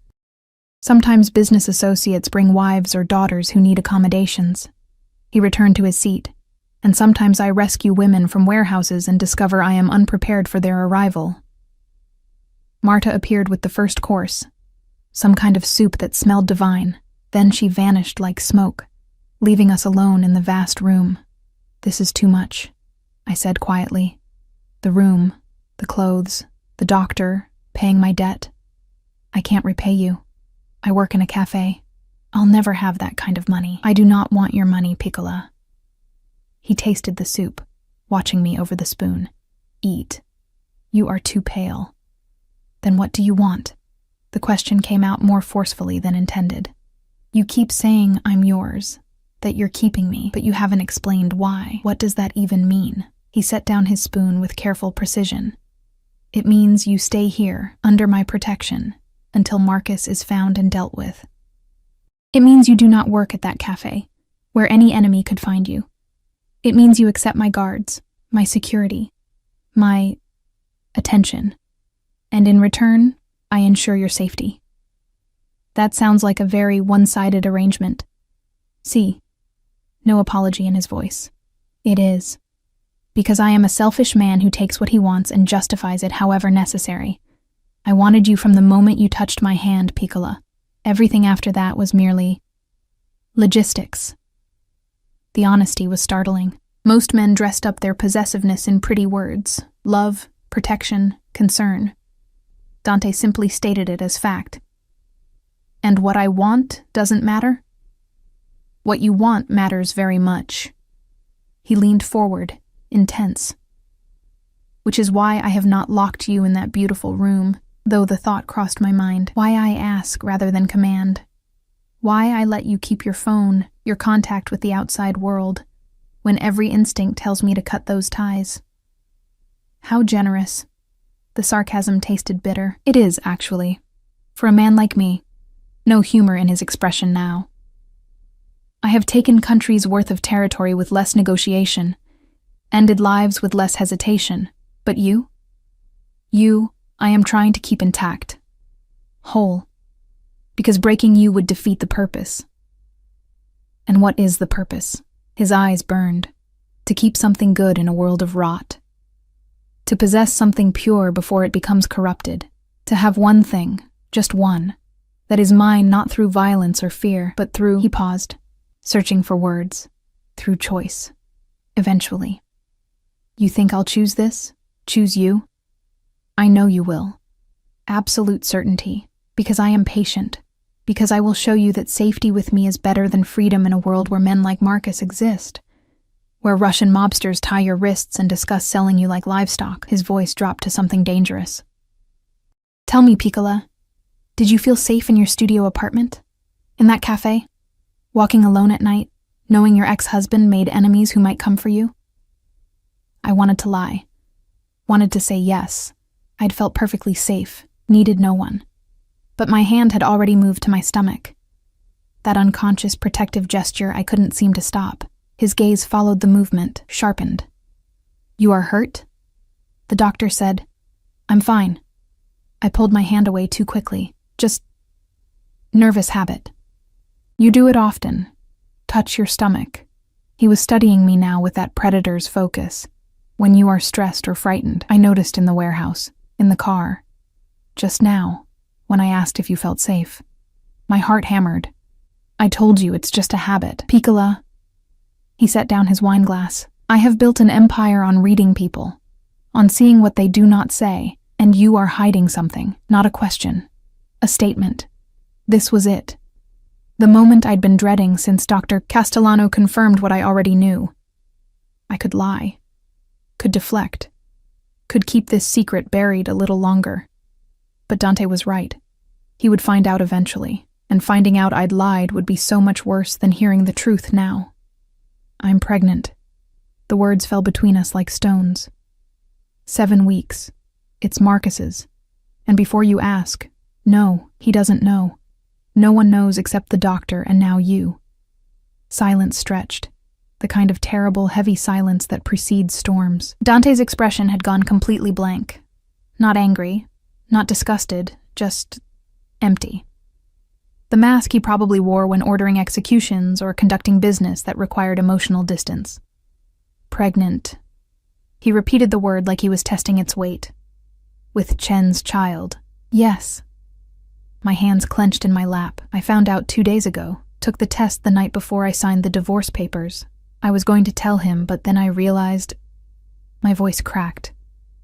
Sometimes business associates bring wives or daughters who need accommodations." He returned to his seat. "And sometimes I rescue women from warehouses and discover I am unprepared for their arrival." Marta appeared with the first course, some kind of soup that smelled divine. Then she vanished like smoke, leaving us alone in the vast room. "This is too much," I said quietly. "The room, the clothes, the doctor, paying my debt. I can't repay you. I work in a cafe. I'll never have that kind of money. I do not want your money, Piccola." He tasted the soup, watching me over the spoon. "Eat. You are too pale." "Then what do you want?" The question came out more forcefully than intended. "You keep saying I'm yours, that you're keeping me, but you haven't explained why. What does that even mean?" He set down his spoon with careful precision. "It means you stay here, under my protection, until Marcus is found and dealt with. It means you do not work at that cafe, where any enemy could find you. It means you accept my guards, my security, my attention, and in return, I ensure your safety. That sounds like a very one-sided arrangement. See, no apology in his voice. It is. Because I am a selfish man who takes what he wants and justifies it however necessary. I wanted you from the moment you touched my hand, Piccola. Everything after that was merely logistics. The honesty was startling. Most men dressed up their possessiveness in pretty words: love, protection, concern. Dante simply stated it as fact. And what I want doesn't matter? What you want matters very much. He leaned forward, intense. Which is why I have not locked you in that beautiful room, though the thought crossed my mind. Why I ask rather than command. Why I let you keep your phone, your contact with the outside world, when every instinct tells me to cut those ties. How generous. The sarcasm tasted bitter. It is, actually. For a man like me. No humor in his expression now. I have taken countries' worth of territory with less negotiation, ended lives with less hesitation. But you? You, I am trying to keep intact. Whole. Because breaking you would defeat the purpose. And what is the purpose? His eyes burned. To keep something good in a world of rot. To possess something pure before it becomes corrupted. To have one thing, just one, that is mine not through violence or fear, but through— He paused, searching for words. Through choice. Eventually. You think I'll choose this? Choose you? I know you will. Absolute certainty. Because I am patient. Because I will show you that safety with me is better than freedom in a world where men like Marcus exist. Where Russian mobsters tie your wrists and discuss selling you like livestock. His voice dropped to something dangerous. Tell me, Piccola, did you feel safe in your studio apartment? In that cafe? Walking alone at night, knowing your ex-husband made enemies who might come for you? I wanted to lie. Wanted to say yes. I'd felt perfectly safe, needed no one. But my hand had already moved to my stomach. That unconscious protective gesture I couldn't seem to stop. His gaze followed the movement, sharpened. You are hurt? The doctor said. I'm fine. I pulled my hand away too quickly. Just nervous habit. You do it often. Touch your stomach. He was studying me now with that predator's focus. When you are stressed or frightened, I noticed in the warehouse, in the car. Just now, when I asked if you felt safe. My heart hammered. I told you it's just a habit. Piccola. He set down his wine glass. I have built an empire on reading people, on seeing what they do not say, and you are hiding something, not a question, a statement. This was it. The moment I'd been dreading since Dr. Castellano confirmed what I already knew. I could lie, could deflect, could keep this secret buried a little longer. But Dante was right. He would find out eventually, and finding out I'd lied would be so much worse than hearing the truth now. I'm pregnant. The words fell between us like stones. 7 weeks. It's Marcus's. And before you ask, no, he doesn't know. No one knows except the doctor and now you. Silence stretched. The kind of terrible, heavy silence that precedes storms. Dante's expression had gone completely blank. Not angry, not disgusted, just empty. The mask he probably wore when ordering executions or conducting business that required emotional distance. Pregnant. He repeated the word like he was testing its weight. With Chen's child. Yes. My hands clenched in my lap. I found out 2 days ago. Took the test the night before I signed the divorce papers. I was going to tell him, but then I realized— My voice cracked.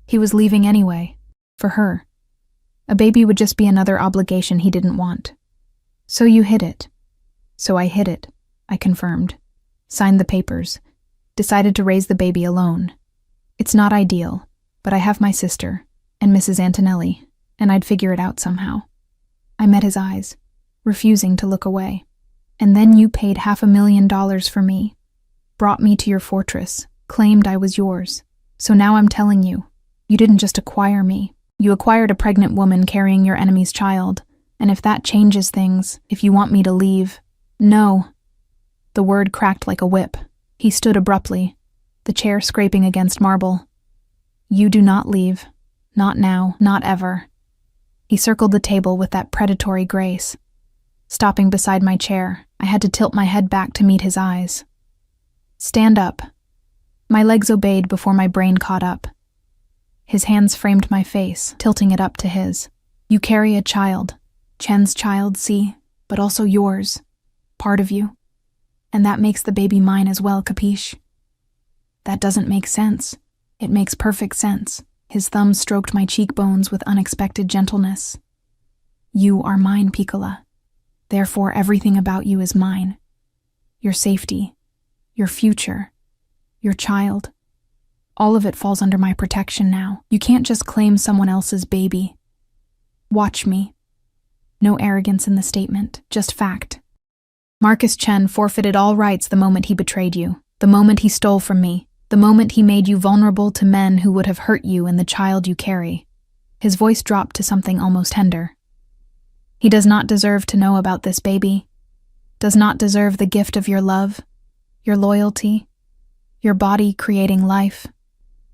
He was leaving anyway. For her. A baby would just be another obligation he didn't want. So you hid it. So I hid it, I confirmed. Signed the papers. Decided to raise the baby alone. It's not ideal, but I have my sister, and Mrs. Antonelli, and I'd figure it out somehow. I met his eyes, refusing to look away. And then you paid $500,000 for me. Brought me to your fortress, claimed I was yours. So now I'm telling you, you didn't just acquire me. You acquired a pregnant woman carrying your enemy's child. And if that changes things, if you want me to leave— No. The word cracked like a whip. He stood abruptly, the chair scraping against marble. "You do not leave. Not now, not ever." He circled the table with that predatory grace. Stopping beside my chair, I had to tilt my head back to meet his eyes. "Stand up." My legs obeyed before my brain caught up. His hands framed my face, tilting it up to his. "You carry a child. Chen's child, see, but also yours. Part of you. And that makes the baby mine as well, capiche?" "That doesn't make sense." "It makes perfect sense." His thumb stroked my cheekbones with unexpected gentleness. "You are mine, Piccola. Therefore everything about you is mine. Your safety, your future, your child. All of it falls under my protection now. You can't just claim someone else's baby. Watch me." No arrogance in the statement, just fact. Marcus Chen forfeited all rights the moment he betrayed you, the moment he stole from me, the moment he made you vulnerable to men who would have hurt you and the child you carry. His voice dropped to something almost tender. He does not deserve to know about this baby, does not deserve the gift of your love, your loyalty, your body creating life.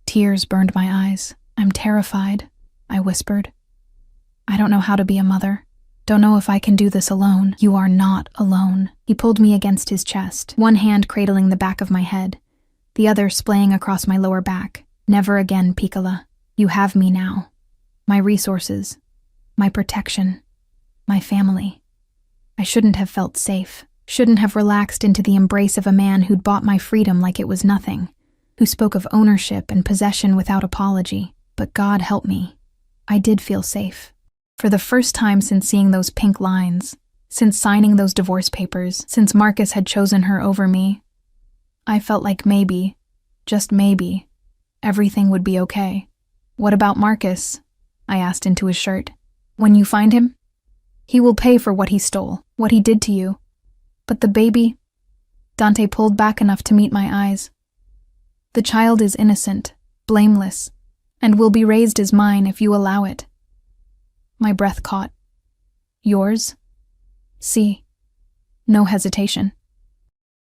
Tears burned my eyes. "I'm terrified," I whispered. "I don't know how to be a mother. Don't know if I can do this alone." "You are not alone." He pulled me against his chest, one hand cradling the back of my head, the other splaying across my lower back. "Never again, Piccola. You have me now. My resources, my protection, my family. I shouldn't have felt safe, shouldn't have relaxed into the embrace of a man who'd bought my freedom like it was nothing, who spoke of ownership and possession without apology. But God help me. I did feel safe. For the first time since seeing those pink lines, since signing those divorce papers, since Marcus had chosen her over me, I felt like maybe, just maybe, everything would be okay. "What about Marcus?" I asked into his shirt. "When you find him, he will pay for what he stole, what he did to you. But the baby..." Dante pulled back enough to meet my eyes. "The child is innocent, blameless, and will be raised as mine if you allow it." My breath caught. "Yours?" "See." No hesitation.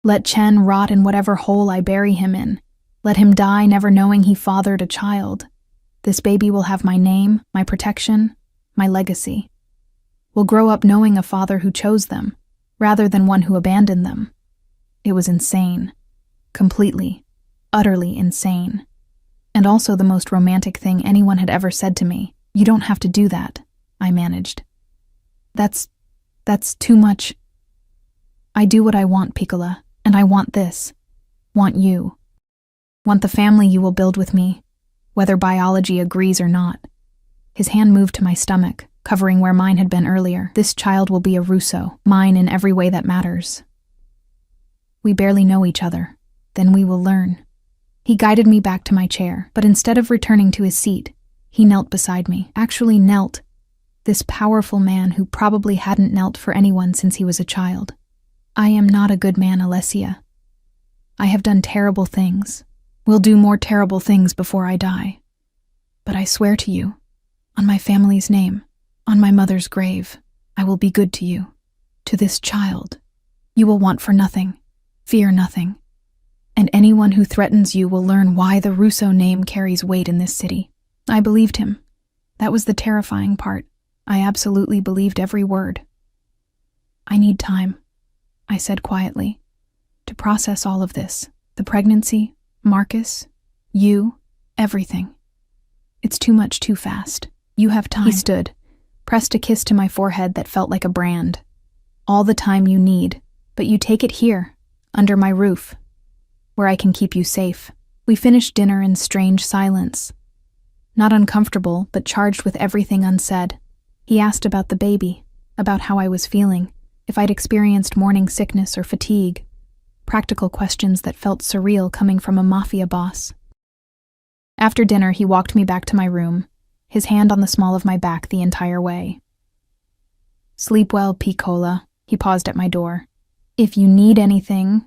"Let Chen rot in whatever hole I bury him in. Let him die never knowing he fathered a child. This baby will have my name, my protection, my legacy. Will grow up knowing a father who chose them, rather than one who abandoned them." It was insane. Completely, utterly insane. And also the most romantic thing anyone had ever said to me. "You don't have to do that," I managed. That's too much." "I do what I want, Piccola, and I want this. Want you. Want the family you will build with me, whether biology agrees or not." His hand moved to my stomach, covering where mine had been earlier. "This child will be a Russo, mine in every way that matters. We barely know each other. Then we will learn." He guided me back to my chair, but instead of returning to his seat, he knelt beside me. Actually knelt. This powerful man who probably hadn't knelt for anyone since he was a child. "I am not a good man, Alessia. I have done terrible things. Will do more terrible things before I die. But I swear to you, on my family's name, on my mother's grave, I will be good to you, to this child. You will want for nothing, fear nothing. And anyone who threatens you will learn why the Russo name carries weight in this city." I believed him. That was the terrifying part. I absolutely believed every word. "I need time," I said quietly, "to process all of this. The pregnancy, Marcus, you, everything. It's too much too fast. You have time." He stood, pressed a kiss to my forehead that felt like a brand. "All the time you need, but you take it here, under my roof, where I can keep you safe." We finished dinner in strange silence. Not uncomfortable, but charged with everything unsaid. He asked about the baby, about how I was feeling, if I'd experienced morning sickness or fatigue. Practical questions that felt surreal coming from a mafia boss. After dinner, he walked me back to my room, his hand on the small of my back the entire way. "Sleep well, Piccola." He paused at my door. "If you need anything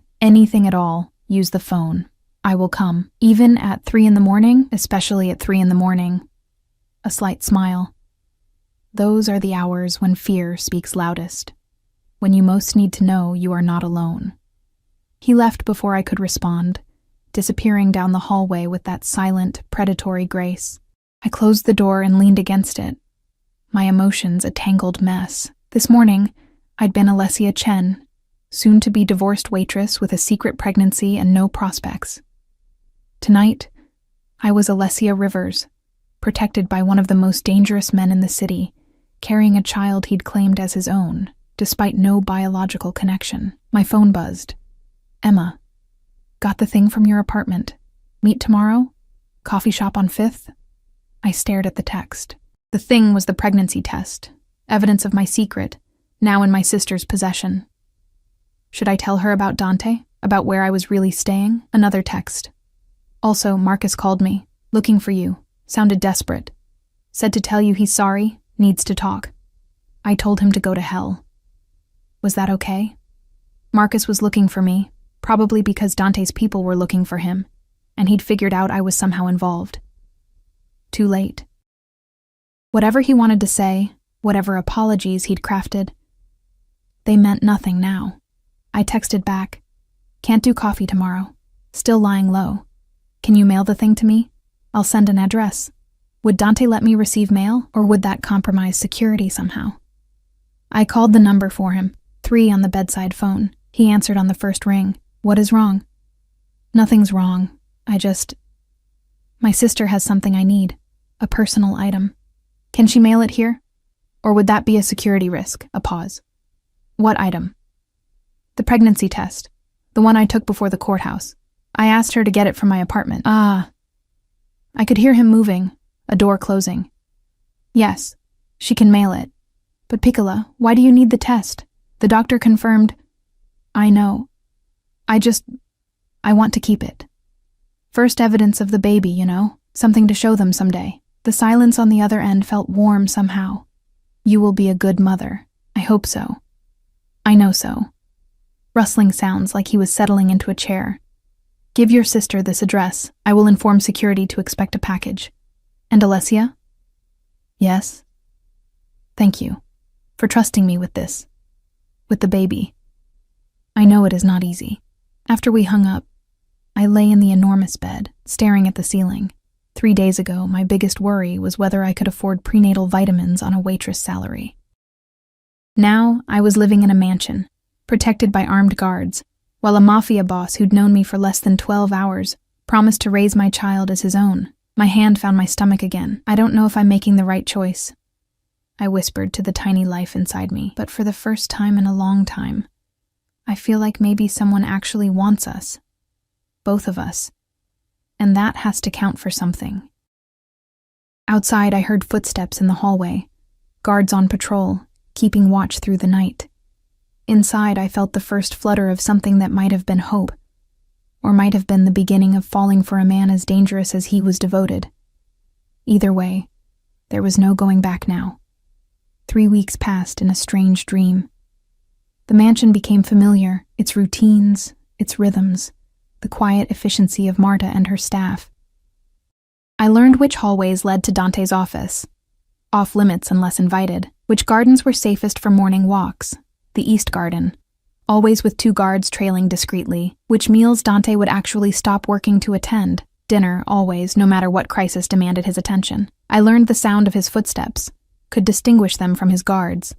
at all, use the phone. I will come, even at 3 a.m, especially at 3 a.m. A slight smile. Those are the hours when fear speaks loudest, when you most need to know you are not alone. He left before I could respond, disappearing down the hallway with that silent, predatory grace. I closed the door and leaned against it, my emotions a tangled mess. This morning, I'd been Alessia Chen, soon-to-be divorced waitress with a secret pregnancy and no prospects. Tonight, I was Alessia Rivers, protected by one of the most dangerous men in the city, carrying a child he'd claimed as his own, despite no biological connection. My phone buzzed. Emma, got the thing from your apartment. Meet tomorrow? Coffee shop on 5th? I stared at the text. The thing was the pregnancy test, evidence of my secret, now in my sister's possession. Should I tell her about Dante? About where I was really staying? Another text. Also, Marcus called me, looking for you, sounded desperate. Said to tell you he's sorry, needs to talk. I told him to go to hell. Was that okay? Marcus was looking for me, probably because Dante's people were looking for him, and he'd figured out I was somehow involved. Too late. Whatever he wanted to say, whatever apologies he'd crafted, they meant nothing now. I texted back, can't do coffee tomorrow, still lying low. Can you mail the thing to me? I'll send an address. Would Dante let me receive mail, or would that compromise security somehow? I called the number for him, 3 on the bedside phone. He answered on the first ring. What is wrong? Nothing's wrong. My sister has something I need, a personal item. Can she mail it here? Or would that be a security risk? A pause. What item? The pregnancy test, the one I took before the courthouse. I asked her to get it from my apartment. I could hear him moving, a door closing. Yes, she can mail it. But Piccola, why do you need the test? The doctor confirmed. I know. I want to keep it. First evidence of the baby, you know, something to show them someday. The silence on the other end felt warm somehow. You will be a good mother. I hope so. I know so. Rustling sounds like he was settling into a chair. Give your sister this address. I will inform security to expect a package. And Alessia? Yes? Thank you for trusting me with this. With the baby. I know it is not easy. After we hung up, I lay in the enormous bed, staring at the ceiling. 3 days ago, my biggest worry was whether I could afford prenatal vitamins on a waitress salary. Now, I was living in a mansion, protected by armed guards, while a mafia boss who'd known me for less than 12 hours promised to raise my child as his own. My hand found my stomach again. I don't know if I'm making the right choice, I whispered to the tiny life inside me, but for the first time in a long time, I feel like maybe someone actually wants us. Both of us. And that has to count for something. Outside, I heard footsteps in the hallway, guards on patrol, keeping watch through the night. Inside, I felt the first flutter of something that might have been hope, or might have been the beginning of falling for a man as dangerous as he was devoted. Either way, there was no going back now. 3 weeks passed in a strange dream. The mansion became familiar, its routines, its rhythms, the quiet efficiency of Marta and her staff. I learned which hallways led to Dante's office, off limits unless invited, which gardens were safest for morning walks, the East Garden, always with 2 guards trailing discreetly, which meals Dante would actually stop working to attend, dinner always, no matter what crisis demanded his attention. I learned the sound of his footsteps, could distinguish them from his guards,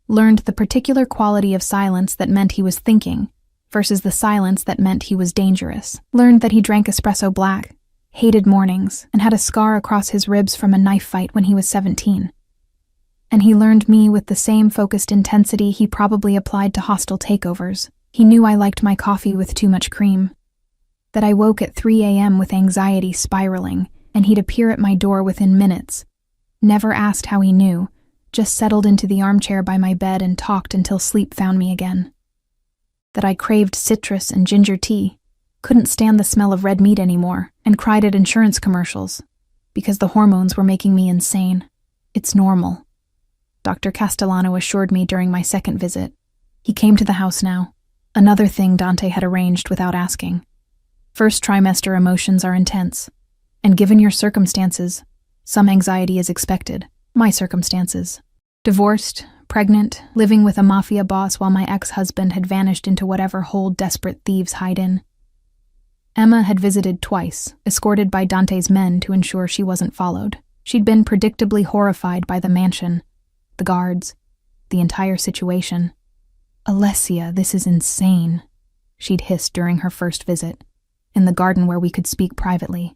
learned the particular quality of silence that meant he was thinking, versus the silence that meant he was dangerous. Learned that he drank espresso black, hated mornings, and had a scar across his ribs from a knife fight when he was 17. And he learned me with the same focused intensity he probably applied to hostile takeovers. He knew I liked my coffee with too much cream, that I woke at 3 a.m. with anxiety spiraling, and he'd appear at my door within minutes. Never asked how he knew, just settled into the armchair by my bed and talked until sleep found me again. That I craved citrus and ginger tea, couldn't stand the smell of red meat anymore, and cried at insurance commercials, because the hormones were making me insane. It's normal, Dr. Castellano assured me during my second visit. He came to the house now, another thing Dante had arranged without asking. First trimester emotions are intense, and given your circumstances, some anxiety is expected. My circumstances. Divorced, pregnant, living with a mafia boss while my ex-husband had vanished into whatever hole desperate thieves hide in. Emma had visited twice, escorted by Dante's men to ensure she wasn't followed. She'd been predictably horrified by the mansion, the guards, the entire situation. "Alessia, this is insane," she'd hissed during her first visit, in the garden where we could speak privately.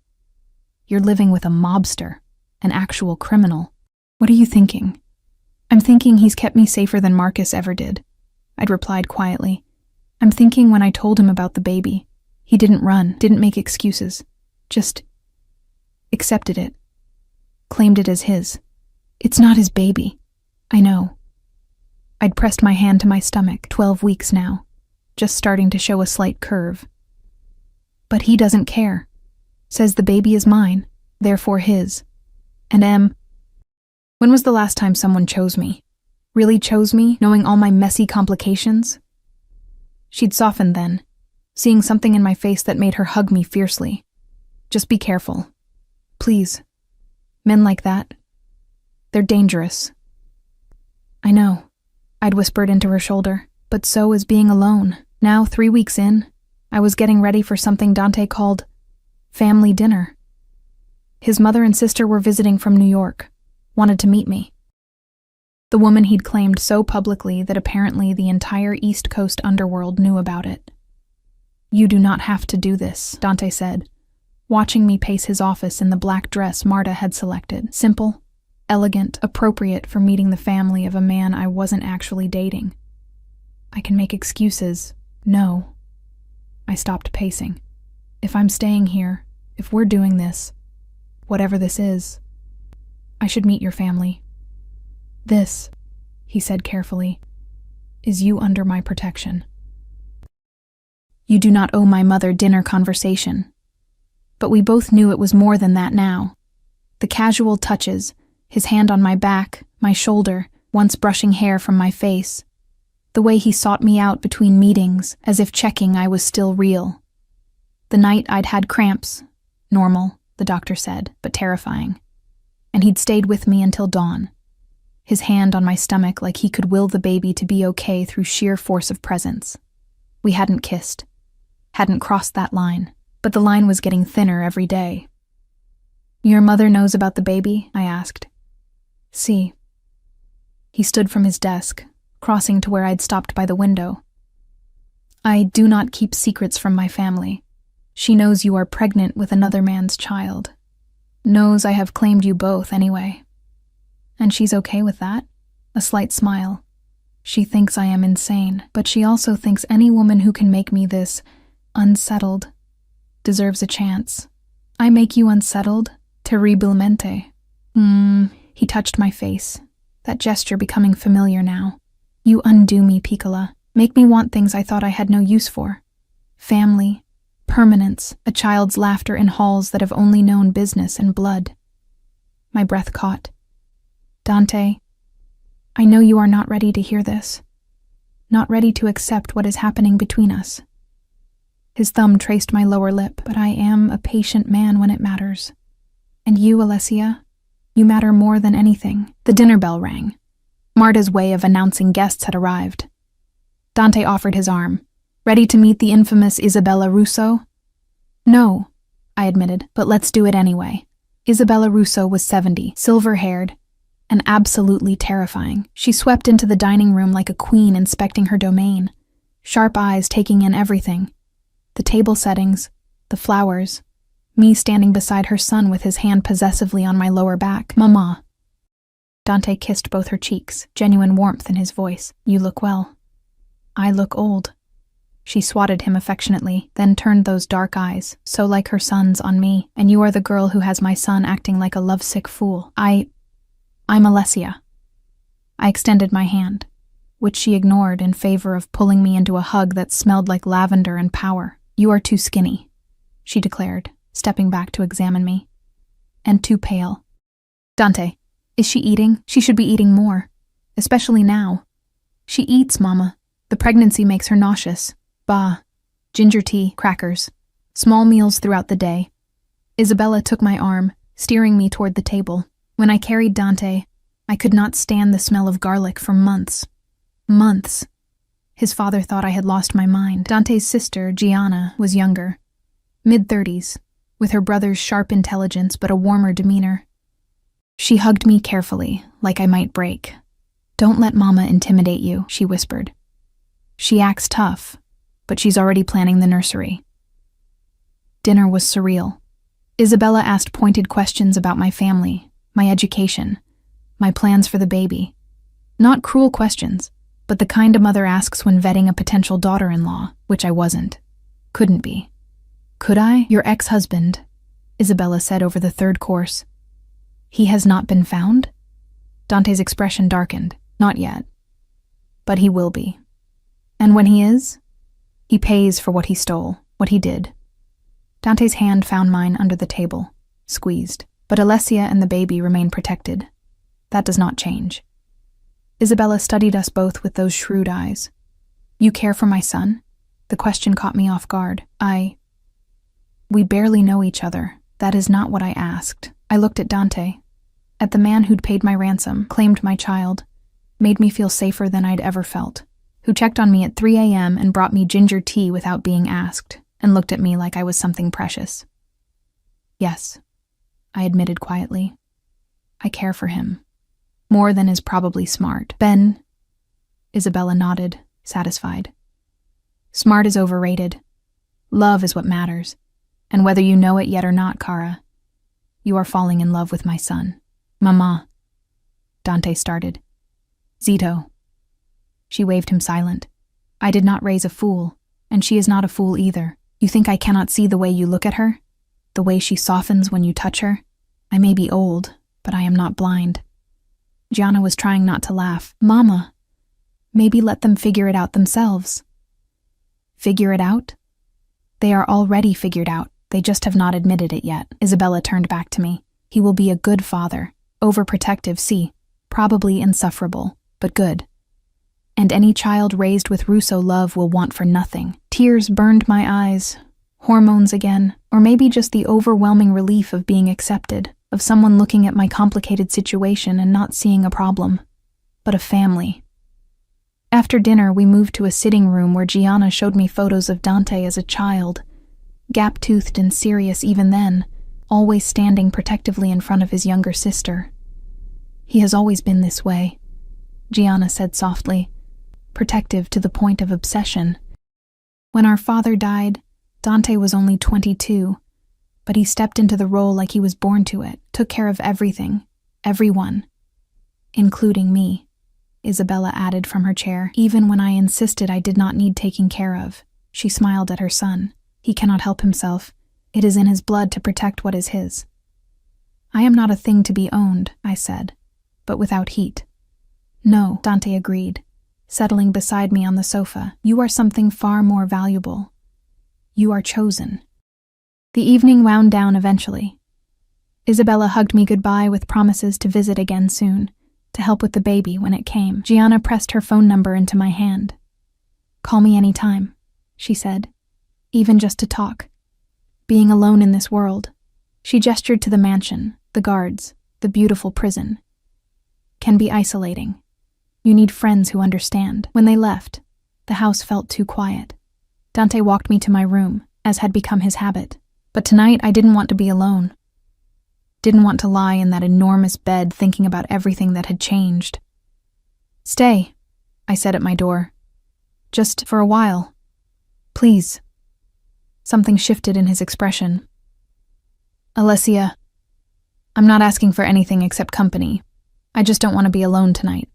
"You're living with a mobster, an actual criminal. What are you thinking?" "I'm thinking he's kept me safer than Marcus ever did," I'd replied quietly. "I'm thinking when I told him about the baby, he didn't run, didn't make excuses, just accepted it, claimed it as his. It's not his baby. I know." I'd pressed my hand to my stomach, 12 weeks now, just starting to show a slight curve. "But he doesn't care. Says the baby is mine, therefore his. And when was the last time someone chose me? Really chose me, knowing all my messy complications?" She'd softened then, seeing something in my face that made her hug me fiercely. "Just be careful. Please. Men like that, they're dangerous." "I know," I'd whispered into her shoulder, but so is being alone. Now, 3 weeks in, I was getting ready for something Dante called family dinner. His mother and sister were visiting from New York, wanted to meet me. The woman he'd claimed so publicly that apparently the entire East Coast underworld knew about it. "You do not have to do this," Dante said, watching me pace his office in the black dress Marta had selected. Simple, elegant, appropriate for meeting the family of a man I wasn't actually dating. "I can make excuses. No." I stopped pacing. "If I'm staying here, if we're doing this, whatever this is, I should meet your family. This," he said carefully, "is you under my protection. You do not owe my mother dinner conversation." But we both knew it was more than that now. The casual touches, his hand on my back, my shoulder, once brushing hair from my face. The way he sought me out between meetings, as if checking I was still real. The night I'd had cramps. Normal, the doctor said, but terrifying. And he'd stayed with me until dawn. His hand on my stomach like he could will the baby to be okay through sheer force of presence. We hadn't kissed. Hadn't crossed that line. But the line was getting thinner every day. "Your mother knows about the baby?" I asked. "See." He stood from his desk, crossing to where I'd stopped by the window. "I do not keep secrets from my family. She knows you are pregnant with another man's child. Knows I have claimed you both anyway. And she's okay with that?" A slight smile. "She thinks I am insane, but she also thinks any woman who can make me this unsettled deserves a chance. I make you unsettled? Terribilmente." He touched my face, that gesture becoming familiar now. "You undo me, Piccola. Make me want things I thought I had no use for. Family, permanence, a child's laughter in halls that have only known business and blood." My breath caught. "Dante, I know you are not ready to hear this. Not ready to accept what is happening between us." His thumb traced my lower lip, "But I am a patient man when it matters. And you, Alessia, you matter more than anything." The dinner bell rang. Marta's way of announcing guests had arrived. Dante offered his arm. "Ready to meet the infamous Isabella Russo?" "No," I admitted, "but let's do it anyway." Isabella Russo was 70, silver-haired, and absolutely terrifying. She swept into the dining room like a queen inspecting her domain, sharp eyes taking in everything. The table settings, the flowers, me standing beside her son with his hand possessively on my lower back. "Mama." Dante kissed both her cheeks, genuine warmth in his voice. "You look well." "I look old." She swatted him affectionately, then turned those dark eyes, so like her son's, on me. "And you are the girl who has my son acting like a lovesick fool." I'm Alessia." I extended my hand, which she ignored in favor of pulling me into a hug that smelled like lavender and power. "You are too skinny," she declared, stepping back to examine me. "And too pale." "Dante, is she eating? She should be eating more, especially now." "She eats, Mama. The pregnancy makes her nauseous. Bah, ginger tea, crackers, small meals throughout the day." Isabella took my arm, steering me toward the table. When I carried Dante, I could not stand the smell of garlic for months. Months. His father thought I had lost my mind. Dante's sister, Gianna, was younger. mid-30s, with her brother's sharp intelligence but a warmer demeanor. She hugged me carefully, like I might break. "Don't let Mama intimidate you," she whispered. "She acts tough, but she's already planning the nursery." Dinner was surreal. Isabella asked pointed questions about my family, my education, my plans for the baby. Not cruel questions, but the kind a mother asks when vetting a potential daughter-in-law, which I wasn't. Couldn't be. "Could I? Your ex-husband," Isabella said over the third course. "He has not been found?" Dante's expression darkened. "Not yet. But he will be. And when he is, he pays for what he stole, what he did." Dante's hand found mine under the table, squeezed. "But Alessia and the baby remain protected. That does not change." Isabella studied us both with those shrewd eyes. "You care for my son?" The question caught me off guard. We barely know each other. That is not what I asked. I looked at Dante, at the man who'd paid my ransom, claimed my child, made me feel safer than I'd ever felt, who checked on me at 3 a.m. and brought me ginger tea without being asked, and looked at me like I was something precious. "Yes," I admitted quietly. "I care for him. More than is probably smart." "Ben," Isabella nodded, satisfied. "Smart is overrated. Love is what matters. And whether you know it yet or not, Kara, you are falling in love with my son." "Mama," Dante started. "Zito." She waved him silent. "I did not raise a fool, and she is not a fool either. You think I cannot see the way you look at her? The way she softens when you touch her? I may be old, but I am not blind." Gianna was trying not to laugh. "Mama, maybe let them figure it out themselves." "Figure it out? They are already figured out. They just have not admitted it yet." Isabella turned back to me. "He will be a good father. Overprotective, see. Probably insufferable, but good. And any child raised with Russo love will want for nothing." Tears burned my eyes. Hormones again, or maybe just the overwhelming relief of being accepted, of someone looking at my complicated situation and not seeing a problem, but a family. After dinner, we moved to a sitting room where Gianna showed me photos of Dante as a child, gap-toothed and serious even then, always standing protectively in front of his younger sister. "He has always been this way," Gianna said softly, "protective to the point of obsession. When our father died, Dante was only 22, but he stepped into the role like he was born to it, took care of everything, everyone, including me," Isabella added from her chair. "Even when I insisted I did not need taking care of." She smiled at her son. "He cannot help himself. It is in his blood to protect what is his." "I am not a thing to be owned," I said, "but without heat." "No," Dante agreed, settling beside me on the sofa. "You are something far more valuable. You are chosen." The evening wound down eventually. Isabella hugged me goodbye with promises to visit again soon, to help with the baby when it came. Gianna pressed her phone number into my hand. "Call me any time," she said, "even just to talk. Being alone in this world," she gestured to the mansion, the guards, the beautiful prison, "can be isolating. You need friends who understand." When they left, the house felt too quiet. Dante walked me to my room, as had become his habit. But tonight I didn't want to be alone. Didn't want to lie in that enormous bed thinking about everything that had changed. "Stay," I said at my door. "Just for a while. Please." Something shifted in his expression. "Alessia, I'm not asking for anything except company. I just don't want to be alone tonight."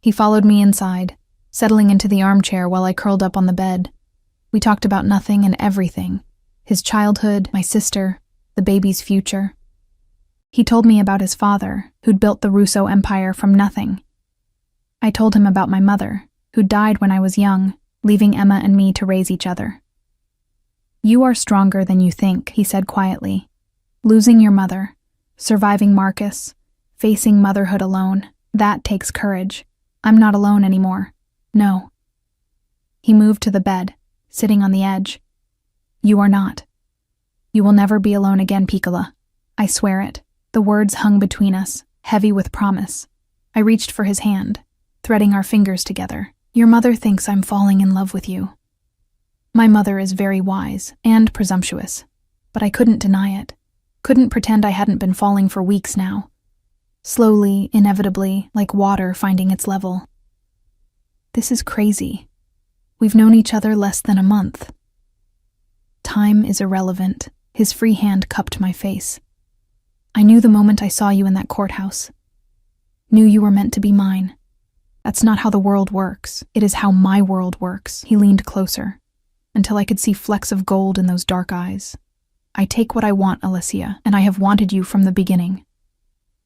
He followed me inside, settling into the armchair while I curled up on the bed. We talked about nothing and everything. His childhood, my sister, the baby's future. He told me about his father, who'd built the Russo empire from nothing. I told him about my mother, who died when I was young, leaving Emma and me to raise each other. "You are stronger than you think," he said quietly. "Losing your mother, surviving Marcus, facing motherhood alone, that takes courage. I'm not alone anymore. No." He moved to the bed, sitting on the edge. "You are not. You will never be alone again, Piccola. I swear it." The words hung between us, heavy with promise. I reached for his hand, threading our fingers together. "Your mother thinks I'm falling in love with you. My mother is very wise and presumptuous. But I couldn't deny it. Couldn't pretend I hadn't been falling for weeks now. Slowly, inevitably, like water finding its level. This is crazy. We've known each other less than a month. Time is irrelevant. His free hand cupped my face. I knew the moment I saw you in that courthouse. Knew you were meant to be mine. That's not how the world works. It is how my world works. He leaned closer, until I could see flecks of gold in those dark eyes. I take what I want, Alicia, and I have wanted you from the beginning.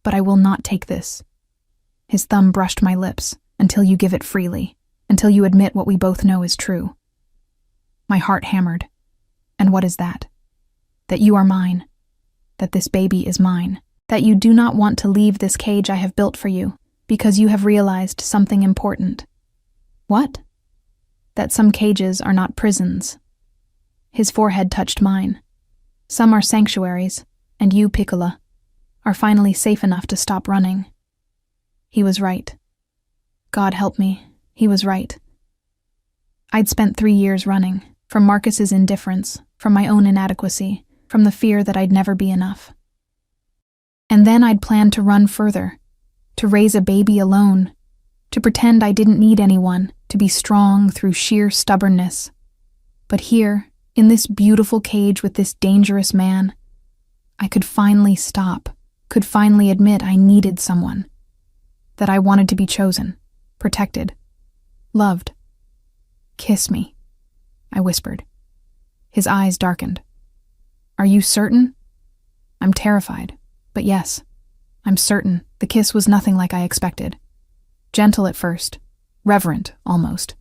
But I will not take this. His thumb brushed my lips, until you give it freely, until you admit what we both know is true. My heart hammered. And what is that? That you are mine. That this baby is mine. That you do not want to leave this cage I have built for you, because you have realized something important. What? That some cages are not prisons. His forehead touched mine. Some are sanctuaries, and you, Piccola, are finally safe enough to stop running. He was right. God help me, he was right. I'd spent 3 years running, from Marcus's indifference, from my own inadequacy, from the fear that I'd never be enough. And then I'd planned to run further, to raise a baby alone, to pretend I didn't need anyone, to be strong through sheer stubbornness. But here, in this beautiful cage with this dangerous man, I could finally stop, could finally admit I needed someone, that I wanted to be chosen, protected, loved. Kiss me, I whispered. His eyes darkened. Are you certain? I'm terrified, but yes, I'm certain. The kiss was nothing like I expected. Gentle at first, reverent almost,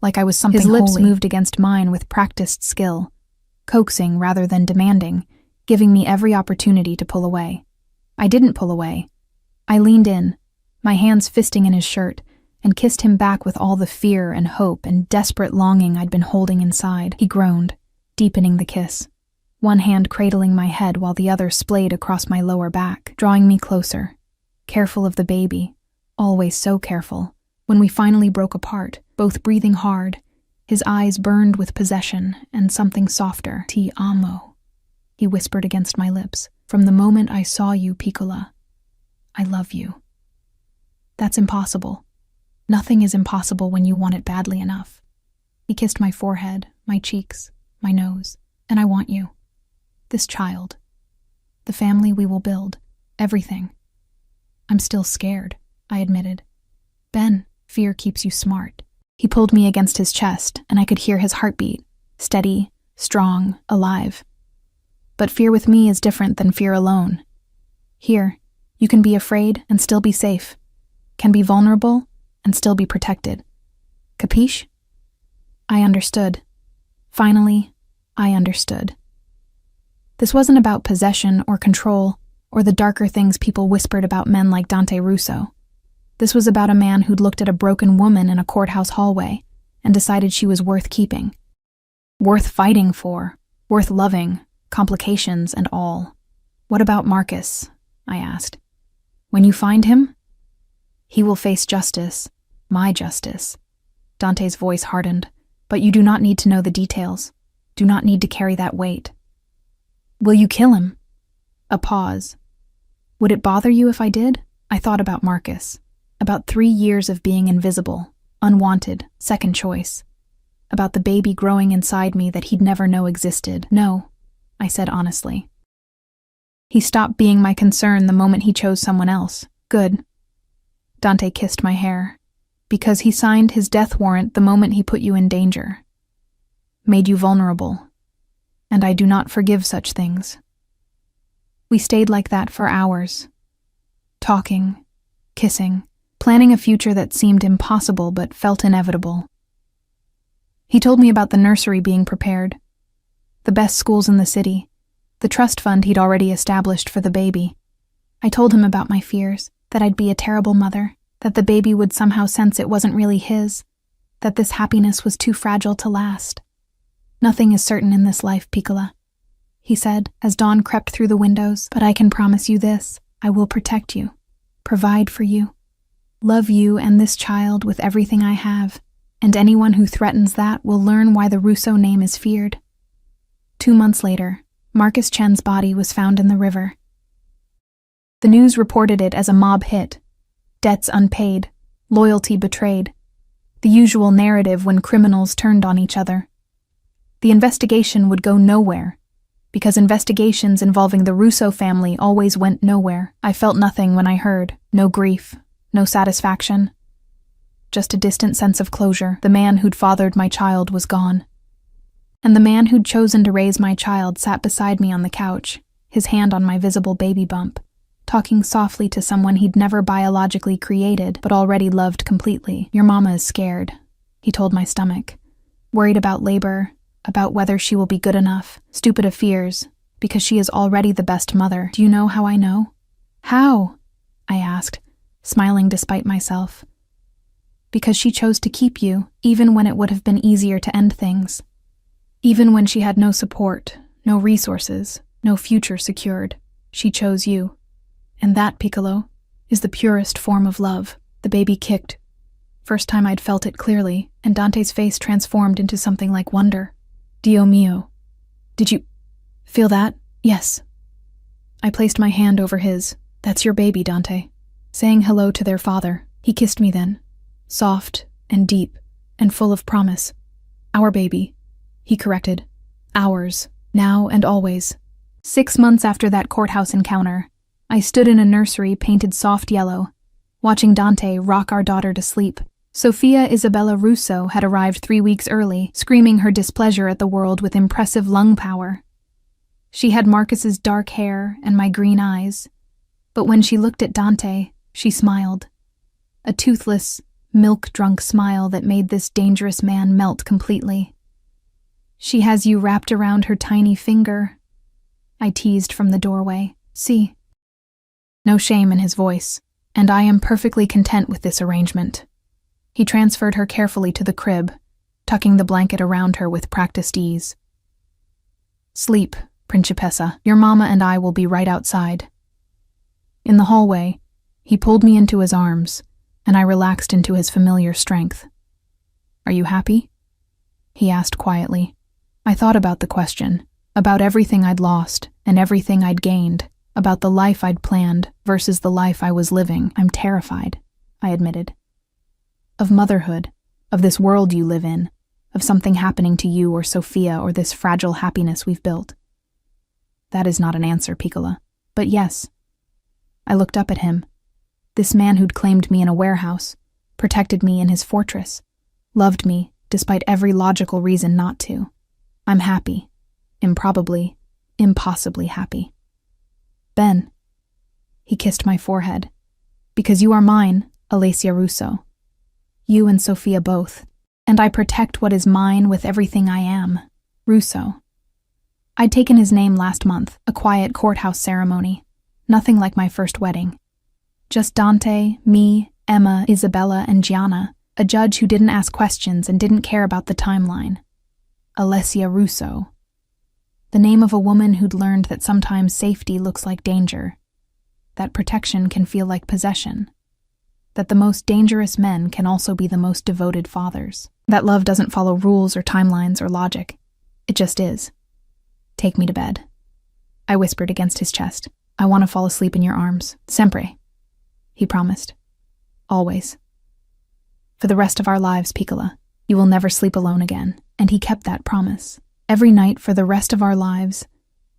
like I was something holy. His lips moved against mine with practiced skill, coaxing rather than demanding, giving me every opportunity to pull away. I didn't pull away. I leaned in, my hands fisting in his shirt, and kissed him back with all the fear and hope and desperate longing I'd been holding inside. He groaned, deepening the kiss, one hand cradling my head while the other splayed across my lower back, drawing me closer, careful of the baby, always so careful. When we finally broke apart, both breathing hard, his eyes burned with possession and something softer. Ti amo, he whispered against my lips. From the moment I saw you, Piccola, I love you. That's impossible. Nothing is impossible when you want it badly enough. He kissed my forehead, my cheeks, my nose, and I want you. This child. The family we will build. Everything. I'm still scared, I admitted. Ben, fear keeps you smart. He pulled me against his chest, and I could hear his heartbeat, steady, strong, alive. But fear with me is different than fear alone. Here, you can be afraid and still be safe, can be vulnerable and still be protected. Capiche? I understood. Finally, I understood. This wasn't about possession or control or the darker things people whispered about men like Dante Russo. This was about a man who'd looked at a broken woman in a courthouse hallway and decided she was worth keeping. Worth fighting for, worth loving, complications and all. What about Marcus? I asked. When you find him? He will face justice, my justice. Dante's voice hardened, but you do not need to know the details. Do not need to carry that weight. Will you kill him? A pause. Would it bother you if I did? I thought about Marcus, about 3 years of being invisible, unwanted, second choice, about the baby growing inside me that he'd never know existed. No, I said honestly. He stopped being my concern the moment he chose someone else. Good. Dante kissed my hair, because he signed his death warrant the moment he put you in danger. Made you vulnerable. And I do not forgive such things. We stayed like that for hours, talking, kissing, planning a future that seemed impossible but felt inevitable. He told me about the nursery being prepared, the best schools in the city, the trust fund he'd already established for the baby. I told him about my fears, that I'd be a terrible mother, that the baby would somehow sense it wasn't really his, that this happiness was too fragile to last. Nothing is certain in this life, Piccola, he said, as dawn crept through the windows, but I can promise you this, I will protect you, provide for you, love you and this child with everything I have, and anyone who threatens that will learn why the Russo name is feared. 2 months later, Marcus Chen's body was found in the river. The news reported it as a mob hit. Debts unpaid, loyalty betrayed. The usual narrative when criminals turned on each other. The investigation would go nowhere, because investigations involving the Russo family always went nowhere. I felt nothing when I heard, no grief, no satisfaction. Just a distant sense of closure. The man who'd fathered my child was gone. And the man who'd chosen to raise my child sat beside me on the couch, his hand on my visible baby bump, talking softly to someone he'd never biologically created but already loved completely. "Your mama is scared," he told my stomach. "Worried about labor, about whether she will be good enough, stupid of fears, because she is already the best mother. Do you know how I know?" "How?" I asked, smiling despite myself. "Because she chose to keep you, even when it would have been easier to end things. Even when she had no support, no resources, no future secured, she chose you. And that, Piccolo, is the purest form of love." The baby kicked. First time I'd felt it clearly, and Dante's face transformed into something like wonder. "Dio mio. Did you feel that?" "Yes." I placed my hand over his. "That's your baby, Dante." Saying hello to their father, he kissed me then, soft and deep and full of promise. "Our baby," he corrected. "Ours, now and always." 6 months after that courthouse encounter, I stood in a nursery painted soft yellow, watching Dante rock our daughter to sleep. Sofia Isabella Russo had arrived 3 weeks early, screaming her displeasure at the world with impressive lung power. She had Marcus's dark hair and my green eyes, but when she looked at Dante, she smiled. A toothless, milk-drunk smile that made this dangerous man melt completely. "She has you wrapped around her tiny finger," I teased from the doorway. "See?" No shame in his voice, and I am perfectly content with this arrangement. He transferred her carefully to the crib, tucking the blanket around her with practiced ease. "Sleep, Principessa. Your mama and I will be right outside." In the hallway, he pulled me into his arms, and I relaxed into his familiar strength. "Are you happy?" he asked quietly. I thought about the question, about everything I'd lost and everything I'd gained, about the life I'd planned versus the life I was living. "I'm terrified," I admitted. "Of motherhood, of this world you live in, of something happening to you or Sophia or this fragile happiness we've built." "That is not an answer, Piccola. But yes." I looked up at him. This man who'd claimed me in a warehouse, protected me in his fortress, loved me despite every logical reason not to. "I'm happy. Improbably, impossibly happy." "Ben." He kissed my forehead. "Because you are mine, Alessia Russo. You and Sophia both. And I protect what is mine with everything I am. Russo." I'd taken his name last month, a quiet courthouse ceremony. Nothing like my first wedding. Just Dante, me, Emma, Isabella, and Gianna, a judge who didn't ask questions and didn't care about the timeline. Alessia Russo. The name of a woman who'd learned that sometimes safety looks like danger, that protection can feel like possession, that the most dangerous men can also be the most devoted fathers, that love doesn't follow rules or timelines or logic. It just is. "Take me to bed," I whispered against his chest. "I want to fall asleep in your arms. Sempre," he promised. "Always. For the rest of our lives, Piccola, you will never sleep alone again." And he kept that promise. Every night for the rest of our lives,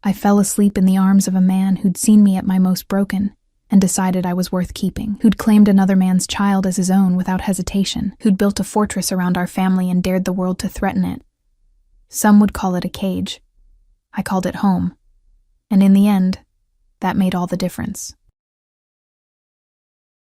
I fell asleep in the arms of a man who'd seen me at my most broken and decided I was worth keeping, who'd claimed another man's child as his own without hesitation, who'd built a fortress around our family and dared the world to threaten it. Some would call it a cage. I called it home. And in the end, that made all the difference.